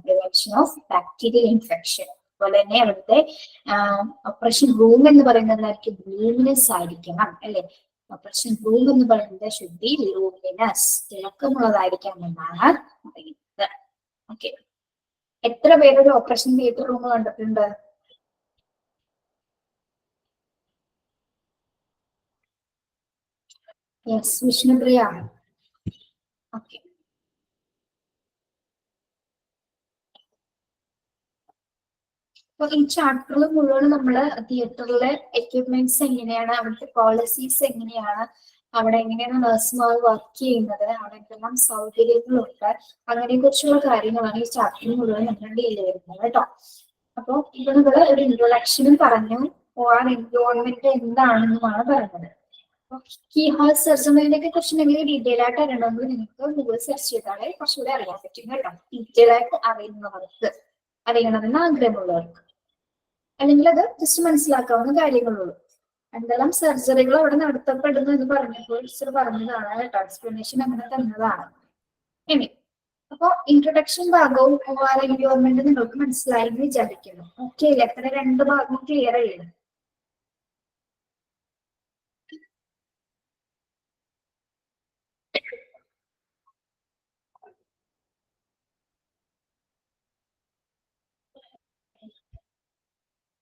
Prevention of bacterial infection. അതുപോലെ തന്നെ അവിടുത്തെ ഓപ്പറേഷൻ റൂം എന്ന് പറയുന്നതായിരിക്കും ലൂമിനസ് ആയിരിക്കണം അല്ലെ. ഓപ്പറേഷൻ റൂം എന്ന് പറയുന്നത് ഷുഡ് ബി ലൂമിനസ്, തിളക്കമുള്ളതായിരിക്കണം എന്നാണ് പറയുന്നത്. ഓക്കെ, എത്ര പേരൊരു ഓപ്പറേഷൻ തിയേറ്റർ റൂം കണ്ടിട്ടുണ്ട്? യെസ്, വിഷ്ണുപ്രിയ. ഓക്കെ, അപ്പൊ ഈ ചാപ്റ്ററിൽ മുഴുവൻ നമ്മള് തിയേറ്ററിലെ എക്യുപ്മെന്റ്സ് എങ്ങനെയാണ്, അവിടുത്തെ പോളിസീസ് എങ്ങനെയാണ്, അവിടെ എങ്ങനെയാണ് നഴ്സുമാർ വർക്ക് ചെയ്യുന്നത്, അവിടെ എന്തെല്ലാം സൗകര്യങ്ങളുണ്ട്, അതിനെ കുറിച്ചുള്ള കാര്യങ്ങളാണ് ഈ ചാപ്റ്ററിൽ മുഴുവൻ നമ്മൾ ഡീൽ ചെയ്യുന്നത് കേട്ടോ. അപ്പൊ ഇപ്പൊ നമ്മള് ഒരു ഇൻട്രൊഡക്ഷനും പറഞ്ഞു, OR എൻവയോൺമെന്റ് എന്താണെന്നുമാണ് പറഞ്ഞത്. കീ ഹോൾ സർജറിനെ കുറിച്ചുണ്ടെങ്കിൽ ഡീറ്റെയിൽ ആയിട്ട് അറിയണമെങ്കിൽ നിങ്ങൾക്ക് ഗൂഗിൾ സെർച്ച് ചെയ്താലേ കുറച്ചുകൂടെ അറിയാൻ പറ്റും കേട്ടോ. ഡീറ്റെയിൽ ആയിട്ട് അറിയുന്നവർക്ക്, അറിയണമെന്ന് ആഗ്രഹമുള്ളവർക്ക്, അല്ലെങ്കിൽ അത് ജസ്റ്റ് മനസ്സിലാക്കാവുന്ന കാര്യങ്ങളുള്ളൂ. എന്തെല്ലാം സർജറികൾ അവിടെ നടത്തപ്പെടുന്നു എന്ന് പറഞ്ഞപ്പോൾ ടീച്ചർ പറഞ്ഞതാണ് കേട്ടോ. എക്സ്പ്ലനേഷൻ അങ്ങനെ തന്നതാണ്. ഇനി അപ്പൊ ഇൻട്രൊഡക്ഷൻ ഭാഗവും OR എൻവയോൺമെന്റ് നിങ്ങൾക്ക് മനസ്സിലായി എന്ന് വിചാരിക്കുന്നു. ഓക്കെ അല്ലേ? എത്ര രണ്ട് ഭാഗവും ക്ലിയർ ചെയ്യണം.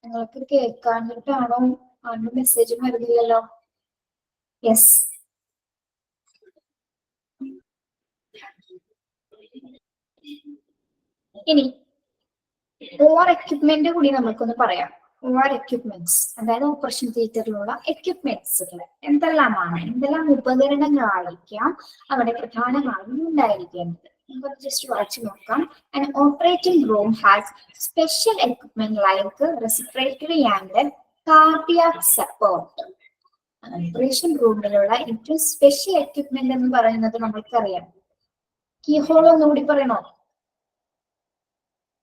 നിങ്ങൾക്ക് കേൾക്കാഞ്ഞിട്ടാണോ? അതിന് മെസ്സേജ് വരുന്നില്ലല്ലോ. യെസ്, ഇനി OR എക്യുപ്മെന്റ് കൂടി നമുക്കൊന്ന് പറയാം. OR എക്യുപ്മെന്റ്സ് അതായത് ഓപ്പറേഷൻ തിയേറ്ററിലുള്ള എക്യുപ്മെന്റ്സുകൾ എന്തെല്ലാമാണ്, എന്തെല്ലാം ഉപകരണങ്ങളായിരിക്കാം അവിടെ പ്രധാനമായും ഉണ്ടായിരിക്കേണ്ടത്. നമുക്ക് ജസ്റ്റ് വായിച്ചു നോക്കാം. An operating room has special equipment like respiratory and cardiac support. ഓപ്പറേഷൻ റൂമിലുള്ള ഏറ്റവും സ്പെഷ്യൽ എക്യുപ്മെന്റ് എന്ന് പറയുന്നത് നമ്മൾക്കറിയാം. കീ ഹോൾ ഒന്നുകൂടി പറയണോ?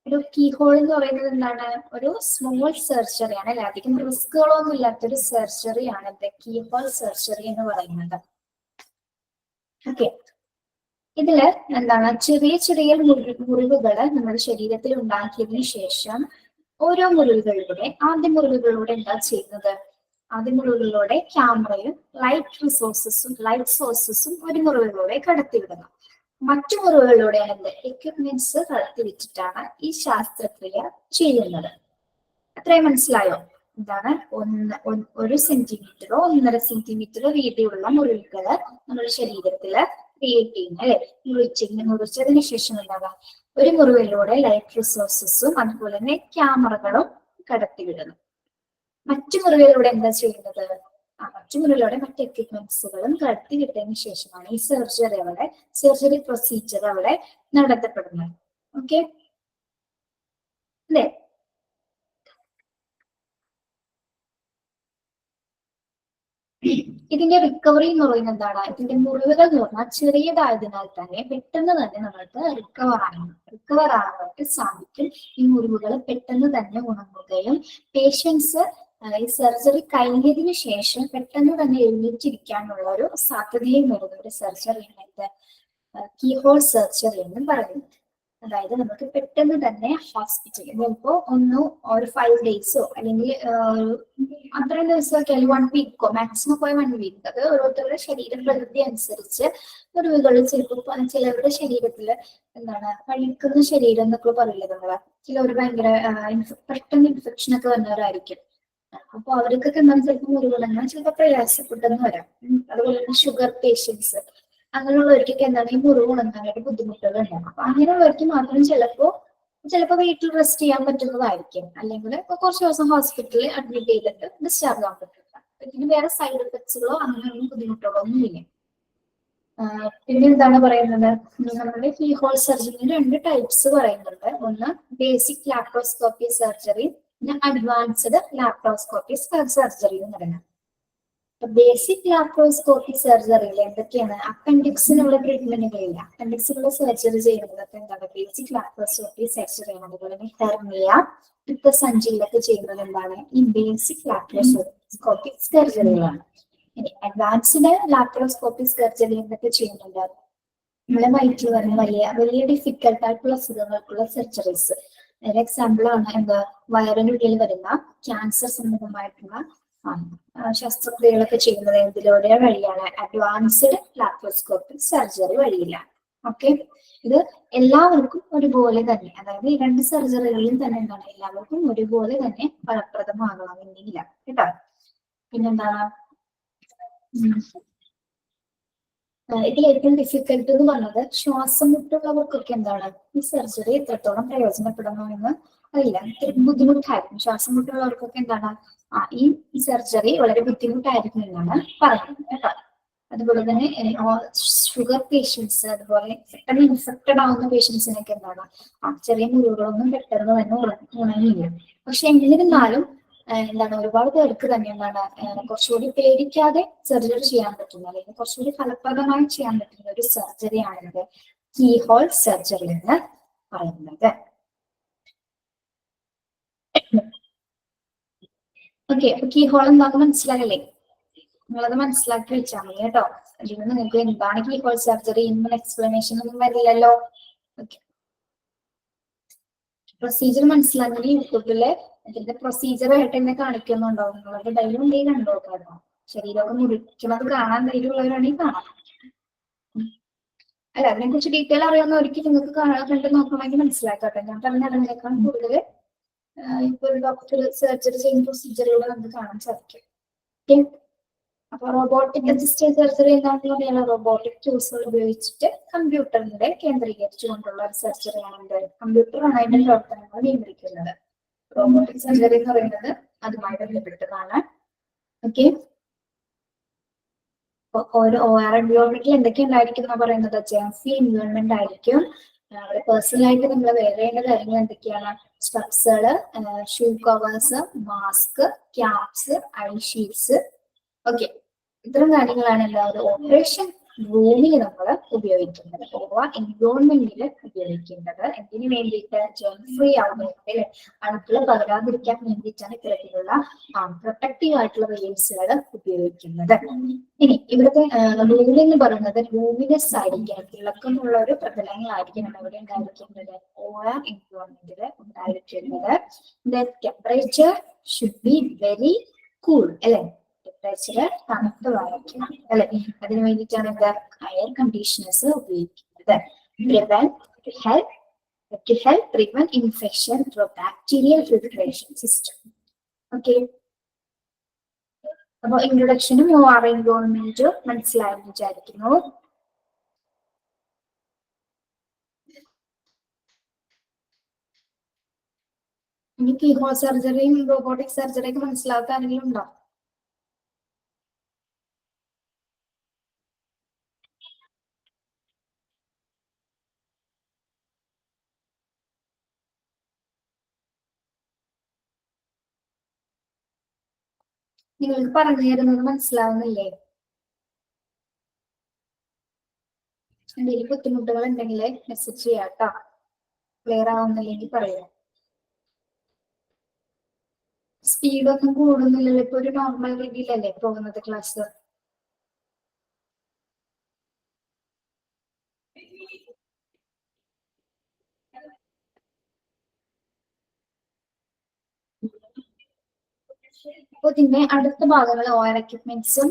ഒരു കീ ഹോൾ എന്ന് പറയുന്നത് എന്താണ്? ഒരു സ്മോൾ സർജറി ആണ് അല്ലെ. അധികം റിസ്കുകളൊന്നും ഇല്ലാത്തൊരു സർജറി ആണ് കീ ഹോൾ സർജറി എന്ന് പറയുന്നത്. ഓക്കെ, ഇതില് എന്താണ്? ചെറിയ ചെറിയ മുറിവുകള് നമ്മുടെ ശരീരത്തിൽ ഉണ്ടാക്കിയതിനു ശേഷം ഓരോ മുറിവുകളിലൂടെ എന്താ ചെയ്യുന്നത്? ആദ്യ മുറിവുകളിലൂടെ ക്യാമറയും ലൈറ്റ് സോഴ്സസും ഒരു മുറിവുകളിലൂടെ കടത്തിവിടുന്നു. മറ്റു മുറിവുകളിലൂടെ എക്യുപ്മെന്റ്സ് കടത്തിവിട്ടിട്ടാണ് ഈ ശാസ്ത്രക്രിയ ചെയ്യുന്നത്. അത്രയും മനസ്സിലായോ? എന്താണ്? 1 സെന്റിമീറ്ററോ 1.5 സെന്റിമീറ്ററോ വീതിയുള്ള മുറിവുകള് നമ്മുടെ ശരീരത്തില് ക്രിയേറ്റ് ചെയ്യുന്നത് അല്ലെ. മുറിച്ചതിന് ശേഷം ഉണ്ടാകാം ഒരു മുറിവിലൂടെ ലൈറ്റ് റിസോഴ്സസും അതുപോലെ തന്നെ ക്യാമറകളും കടത്തിവിടുന്നു. മറ്റു മുറിവിലൂടെ എന്താ ചെയ്യുന്നത്? മറ്റു മുറിവിലൂടെ മറ്റ് എക്യുപ്മെന്റ്സുകളും കടത്തിവിട്ടതിന് ശേഷമാണ് ഈ സർജറി പ്രൊസീജിയർ അവിടെ നടത്തപ്പെടുന്നത്. ഓക്കെ അല്ലേ? ഇതിന്റെ റിക്കവറി എന്ന് പറയുന്നത് എന്താണ്? ഇതിന്റെ മുറിവുകൾ എന്ന് പറഞ്ഞാൽ ചെറിയതായതിനാൽ തന്നെ പെട്ടെന്ന് തന്നെ നമ്മൾക്ക് റിക്കവർ ആവാനായിട്ട് സാധിക്കും. ഈ മുറിവുകൾ പെട്ടെന്ന് തന്നെ ഉണങ്ങുകയും പേഷ്യൻസ് ഈ സർജറി കഴിഞ്ഞതിന് ശേഷം പെട്ടെന്ന് തന്നെ എഴുന്നേറ്റിരിക്കാനുള്ള ഒരു സാധ്യതയും വരുന്ന ഒരു സർജറിയാണ് കീഹോൾ സർജറി എന്ന് പറയുന്നത്. അതായത് നമുക്ക് പെട്ടെന്ന് തന്നെ ഹോസ്പിറ്റലിൽ ചിലപ്പോ ഒരു 5 ഡേയ്സോ അല്ലെങ്കിൽ അത്രയും ദിവസമൊക്കെ അല്ലെങ്കിൽ 1 വീക്കോ മാക്സിമം പോയ 1 വീക്ക്, അത് ഓരോരുത്തരുടെ ശരീരപ്രകൃതി അനുസരിച്ച് മുറിവുകൾ ചിലപ്പോൾ ചിലവരുടെ ശരീരത്തില് പഴിക്കുന്ന ശരീരം എന്നൊക്കെ പറയില്ല നമ്മള്. ചിലവർ ഭയങ്കര പെട്ടെന്ന് ഇൻഫെക്ഷൻ ഒക്കെ വന്നവരായിരിക്കും. അപ്പൊ അവർക്കൊക്കെ എന്താണ് ചിലപ്പോൾ മുറിവുകളെന്നാൽ ചിലപ്പോൾ പ്രയാസപ്പെട്ടെന്ന് വരാം. അതുപോലെ തന്നെ ഷുഗർ പേഷ്യൻസ് അങ്ങനെയുള്ളവർക്കൊക്കെ എന്താണ് ഈ മുറിവ് ഉണങ്ങാനായിട്ട് ബുദ്ധിമുട്ടുകൾ ഉണ്ടാകും. അപ്പൊ അങ്ങനെയുള്ളവർക്ക് മാത്രം ചിലപ്പോൾ വീട്ടിൽ റെസ്റ്റ് ചെയ്യാൻ പറ്റുന്നതായിരിക്കും, അല്ലെങ്കിൽ കുറച്ച് ദിവസം ഹോസ്പിറ്റലിൽ അഡ്മിറ്റ് ചെയ്തിട്ട് ഡിസ്ചാർജ് ആകാൻ പറ്റില്ല. ഇതിന് വേറെ സൈഡ് എഫക്ട്സുകളോ അങ്ങനെയൊന്നും ബുദ്ധിമുട്ടുകളോ ഒന്നുമില്ല. പിന്നെ എന്താണ് പറയുന്നത്, നമ്മുടെ കീഹോൾ സർജറിന് 2 ടൈപ്സ് പറയുന്നുണ്ട്. ഒന്ന് ബേസിക് ലാപ്രോസ്കോപ്പി സർജറി, പിന്നെ അഡ്വാൻസ്ഡ് ലാപ്രോസ്കോപ്പി സർജറി എന്ന് പറയുന്നത്. ബേസിക് ലാപ്രോസ്കോപ്പി സർജറിയിൽ എന്തൊക്കെയാണ്? അപ്പൻഡിക്സിനുള്ള ട്രീറ്റ്മെന്റുകളില്ല. അപ്പൻഡിക്സിനുള്ള സർജറി ചെയ്യുന്നതൊക്കെ എന്താണ്? ബേസിക് ലാപ്രോസ്കോപ്പി സർജറി ആണ്. അതുപോലെ തന്നെ ഹെർണിയ, പിത്തസഞ്ചിയിലൊക്കെ ചെയ്യുന്നത് എന്താണ്? ഈ ബേസിക് ലാപ്രോസ്കോപ്പി സർജറികളാണ്. ഇനി അഡ്വാൻസ്ഡ് ലാപ്രോസ്കോപ്പി സർജറി എന്തൊക്കെ ചെയ്യുന്നുണ്ട്? നമ്മളെ വയറ്റിൽ വരുന്ന വലിയ ഡിഫിക്കൽട്ട് ആയിട്ടുള്ള അസുഖങ്ങൾക്കുള്ള സർജറീസ്. ഒരു എക്സാമ്പിൾ ആണ് വയറിനുള്ളിൽ വരുന്ന ക്യാൻസർ സംബന്ധമായിട്ടുള്ള ശസ്ത്രക്രിയകളൊക്കെ ചെയ്യുന്നത് എന്തിലൂടെ വഴിയാണ്? അഡ്വാൻസ്ഡ് ലാപ്രോസ്കോപ്പി സർജറി വഴിയില്ല. ഓക്കെ, ഇത് എല്ലാവർക്കും ഒരുപോലെ തന്നെ, അതായത് ഈ 2 സർജറികളിലും തന്നെ എന്താണ് എല്ലാവർക്കും ഒരുപോലെ തന്നെ ഫലപ്രദമാകണമെന്നില്ല കേട്ടോ. പിന്നെന്താണ് ഇതിൽ ഏറ്റവും ഡിഫിക്കൽട്ട് എന്ന് പറഞ്ഞത് ശ്വാസം മുട്ടുള്ളവർക്കൊക്കെ എന്താണ് ഈ സർജറി എത്രത്തോളം പ്രയോജനപ്പെടുന്നു എന്ന് അറിയില്ല. ബുദ്ധിമുട്ടായിരിക്കും. ശ്വാസം മുട്ടുള്ളവർക്കൊക്കെ എന്താണ് ഈ സർജറി വളരെ ബുദ്ധിമുട്ടായിരിക്കും എന്നാണ് പറയുന്നത് കേട്ടോ. അതുപോലെ തന്നെ ഷുഗർ പേഷ്യൻസ്, അതുപോലെ പെട്ടെന്ന് ഇൻഫെക്റ്റഡ് ആവുന്ന പേഷ്യൻസിനൊക്കെ എന്താണ് ചെറിയ മുറിവുകളൊന്നും പെട്ടെന്ന് തന്നെ ഉണങ്ങില്ല. പക്ഷെ എന്നിരുന്നാലും ഒരുപാട് പേർക്ക് തന്നെ കുറച്ചുകൂടി പേടിക്കാതെ സർജറി ചെയ്യാൻ പറ്റുന്ന, അല്ലെങ്കിൽ കുറച്ചുകൂടി ഫലപ്രദമായി ചെയ്യാൻ പറ്റുന്ന ഒരു സർജറിയാണിത് കീഹോൾ സർജറി എന്ന് പറയുന്നത്. ഓക്കെ, അപ്പൊ കീഹോൾ എന്താണെന്ന് മനസ്സിലായല്ലേ? നിങ്ങളത് മനസ്സിലാക്കി വെച്ചാൽ മതി കേട്ടോ. അല്ലെങ്കിൽ നിങ്ങൾക്ക് എന്താണ് കീഹോൾ സർജറി എന്നൊരു എക്സ്പ്ലനേഷൻ ഒന്നും വരില്ലല്ലോ. ഓക്കെ, പ്രൊസീജിയർ മനസ്സിലാക്കി യൂട്യൂബില് ഇതിന്റെ പ്രൊസീജിയർ ആയിട്ട് തന്നെ കാണിക്കുന്നുണ്ടാവും. നിങ്ങളുടെ ധൈര്യം ഉണ്ടെങ്കിൽ കണ്ടുനോക്കാട്ടോ. ശരീരമൊക്കെ മുറിക്കുന്നത് കാണാൻ ധൈര്യമുള്ളവരാണെങ്കിൽ കാണാം. അല്ല, അതിനെ കുറിച്ച് ഡീറ്റെയിൽ അറിയാവുന്നവർക്ക് നിങ്ങൾക്ക് കണ്ടു നോക്കണമെങ്കിൽ മനസ്സിലാക്കട്ടെ. ഞാൻ പറഞ്ഞതിനേക്കാൾ കൂടുതൽ ഇപ്പൊ ഒരു ഡോക്ടർ സർജറി ചെയ്യുന്ന പ്രൊസീജിയറുകൾ നമുക്ക് കാണാൻ സാധിക്കും. ഓക്കെ, അപ്പൊ റോബോട്ടിക് അസിസ്റ്റഡ് സർജറി എന്താണെന്ന് പറയാനുള്ള റോബോട്ടിക് ടൂൾസുകൾ ഉപയോഗിച്ചിട്ട് കമ്പ്യൂട്ടറിന്റെ കേന്ദ്രീകരിച്ചുകൊണ്ടുള്ള ഒരു സർജറിയാണ്. കമ്പ്യൂട്ടറാണ് അതിന്റെ പ്രവർത്തനങ്ങൾ നിയന്ത്രിക്കുന്നത്. റോബോട്ടിക് സർജറി എന്ന് പറയുന്നത് അതുമായി ബന്ധപ്പെട്ടതാണ്. ഓക്കെ, ഓരോ OR എൻവയോൺമെന്റിൽ എന്തൊക്കെ ഉണ്ടായിരിക്കും എന്ന് പറയുന്നത് ജെൻസി എൻവയോൺമെന്റ് ആയിരിക്കും. പേഴ്സണൽ ആയിട്ട് നമ്മൾ വെയർ ചെയ്യേണ്ട കാര്യങ്ങൾ എന്തൊക്കെയാണ്? സ്ട്രപ്സുകള്, shoe covers, mask, caps, eye shields. Okay, ഇത്തരം കാര്യങ്ങളാണ് എല്ലാവരും ഓപ്പറേഷൻ റൂമിൽ നമ്മൾ ഉപയോഗിക്കുന്നത്, അഥവാ എൻവയോൺമെന്റിൽ ഉപയോഗിക്കേണ്ടത്. എന്തിനു വേണ്ടിയിട്ട്? ജെം ഫ്രീ ആവുന്നതിൽ അണുക്കൾ പകരാതിരിക്കാൻ വേണ്ടിയിട്ടാണ് ഇത്തരത്തിലുള്ള പ്രൊട്ടക്റ്റീവ് ആയിട്ടുള്ള വെയിൽസുകൾ ഉപയോഗിക്കുന്നത്. ഇനി ഇവിടുത്തെ റൂമിൽ എന്ന് പറയുന്നത് ലൂമിനസ് ആയിരിക്കണം, തിളക്കമുള്ള ഒരു പ്രതലങ്ങളായിരിക്കണം ഇവിടെ ഉണ്ടായിരിക്കേണ്ടത്. OR എൻവയോൺമെന്റിൽ ഉണ്ടായിരിക്കുന്നത്. Temperature should be very cool, അല്ലെ? ടെമ്പറേച്ചർ തണുത്തതായിരിക്കണം, അല്ലെ? അതിനു വേണ്ടിയിട്ടാണ് എയർ കണ്ടീഷണേഴ്സ് ഉപയോഗിക്കുന്നത്. To help prevent infection through bacterial filtration system. Okay. അപ്പൊ ഇൻട്രൊഡക്ഷനും OR എൻവയോൺമെന്റും മനസ്സിലായെന്ന് വിചാരിക്കുന്നു. ഇനി കീഹോൾ സർജറിയും റോബോട്ടിക് സർജറിയൊക്കെ മനസ്സിലാക്കാൻ ആരെങ്കിലും ഉണ്ടോ? നിങ്ങൾക്ക് പറഞ്ഞു തരുന്നത് മനസ്സിലാവുന്നില്ലേ? എന്തെങ്കിലും ബുദ്ധിമുട്ടുകൾ ഉണ്ടെങ്കിൽ മെസ്സേജ് ചെയ്യാട്ടോ. ക്ലിയർ ആവുന്നില്ലെങ്കിൽ പറയാം. സ്പീഡ് ഒന്നും കൂടുന്നില്ലല്ലോ, ഇപ്പൊ ഒരു നോർമൽ രീതിയിലല്ലേ പോകുന്നത് ക്ലാസ്. അപ്പൊ ഇതിന്റെ അടുത്ത ഭാഗങ്ങൾ ഓയർ എക്യുപ്മെന്റ്സും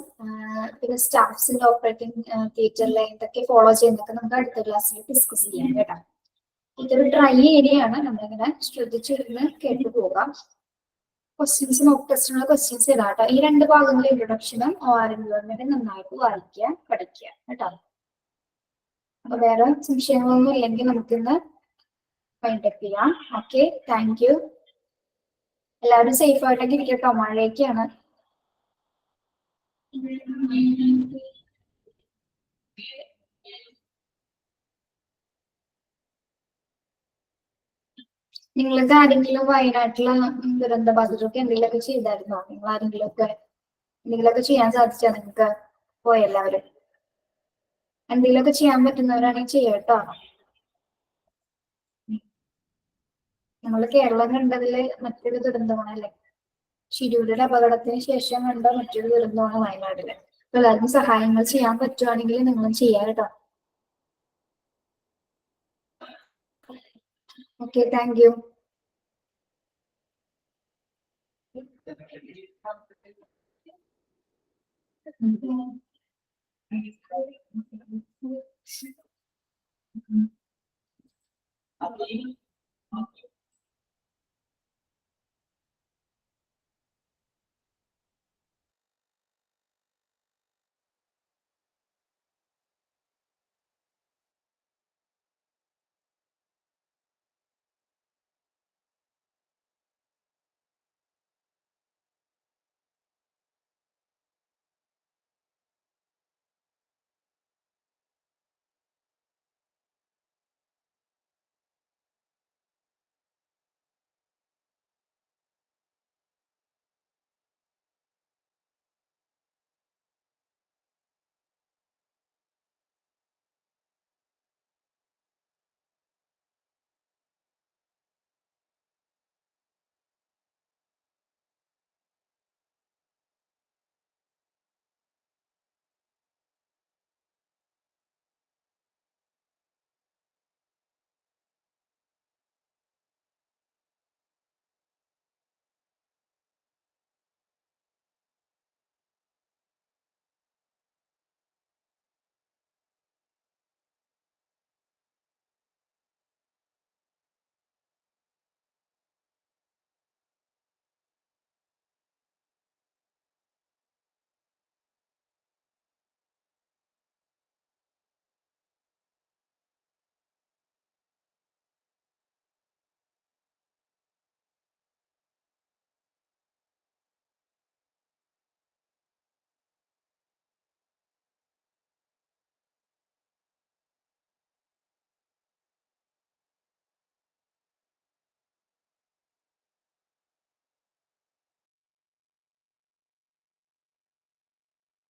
പിന്നെ സ്റ്റാഫ്സിന്റെ ഓപ്പറേറ്റിംഗ് തിയേറ്ററിൽ എന്തൊക്കെ ഫോളോ ചെയ്യുന്നതൊക്കെ നമുക്ക് അടുത്ത ക്ലാസ്സിൽ ഡിസ്കസ് ചെയ്യാം കേട്ടോ. ഇതൊരു ഡ്രൈ ഏരിയ ആണ്, നമ്മളിങ്ങനെ ശ്രദ്ധിച്ചിരുന്ന് കേട്ടു പോകാം. ക്വസ്റ്റ്യൻസ് മോക്ക് ടെസ്റ്റിനുള്ള ക്വസ്റ്റ്യൻസ് ഇതാട്ടോ. ഈ രണ്ട് ഭാഗങ്ങളും ഇൻട്രൊഡക്ഷനും ഓർ എൻവയോൺമെന്റ് നന്നായിട്ട് വായിക്കുക പഠിക്കുക കേട്ടോ. അപ്പൊ വേറെ സംശയങ്ങളൊന്നും ഇല്ലെങ്കിൽ നമുക്കിന്ന് വൈൻഡപ്പ് ചെയ്യാം. Okay, thank you. എല്ലാവരും സേഫ് ആയിട്ടൊക്കെ ഇരിക്കട്ടോ, മഴയൊക്കെയാണ്. നിങ്ങൾക്ക് ആരെങ്കിലും വയനാട്ടിലെ ദുരന്ത ബാധിതർക്ക് എന്തെങ്കിലുമൊക്കെ ചെയ്തായിരുന്നോ? നിങ്ങൾ എന്തെങ്കിലുമൊക്കെ ചെയ്യാൻ സാധിച്ചാ നിങ്ങൾക്ക്? പോയെല്ലാവരും എന്തെങ്കിലുമൊക്കെ ചെയ്യാൻ പറ്റുന്നവരാണെങ്കിൽ ചെയ്യട്ടോ. നമ്മൾ കേരളം കണ്ടതില് മറ്റൊരു ദുരന്തമാണ് അല്ലെ, ഷിരൂരിന്റെ അപകടത്തിന് ശേഷം കണ്ട മറ്റൊരു ദുരന്തമാണ് വയനാട്ടില്. അപ്പൊ എല്ലാവർക്കും സഹായങ്ങൾ ചെയ്യാൻ പറ്റുവാണെങ്കിൽ നിങ്ങളും ചെയ്യാം കേട്ടോ. Okay, thank you. Okay.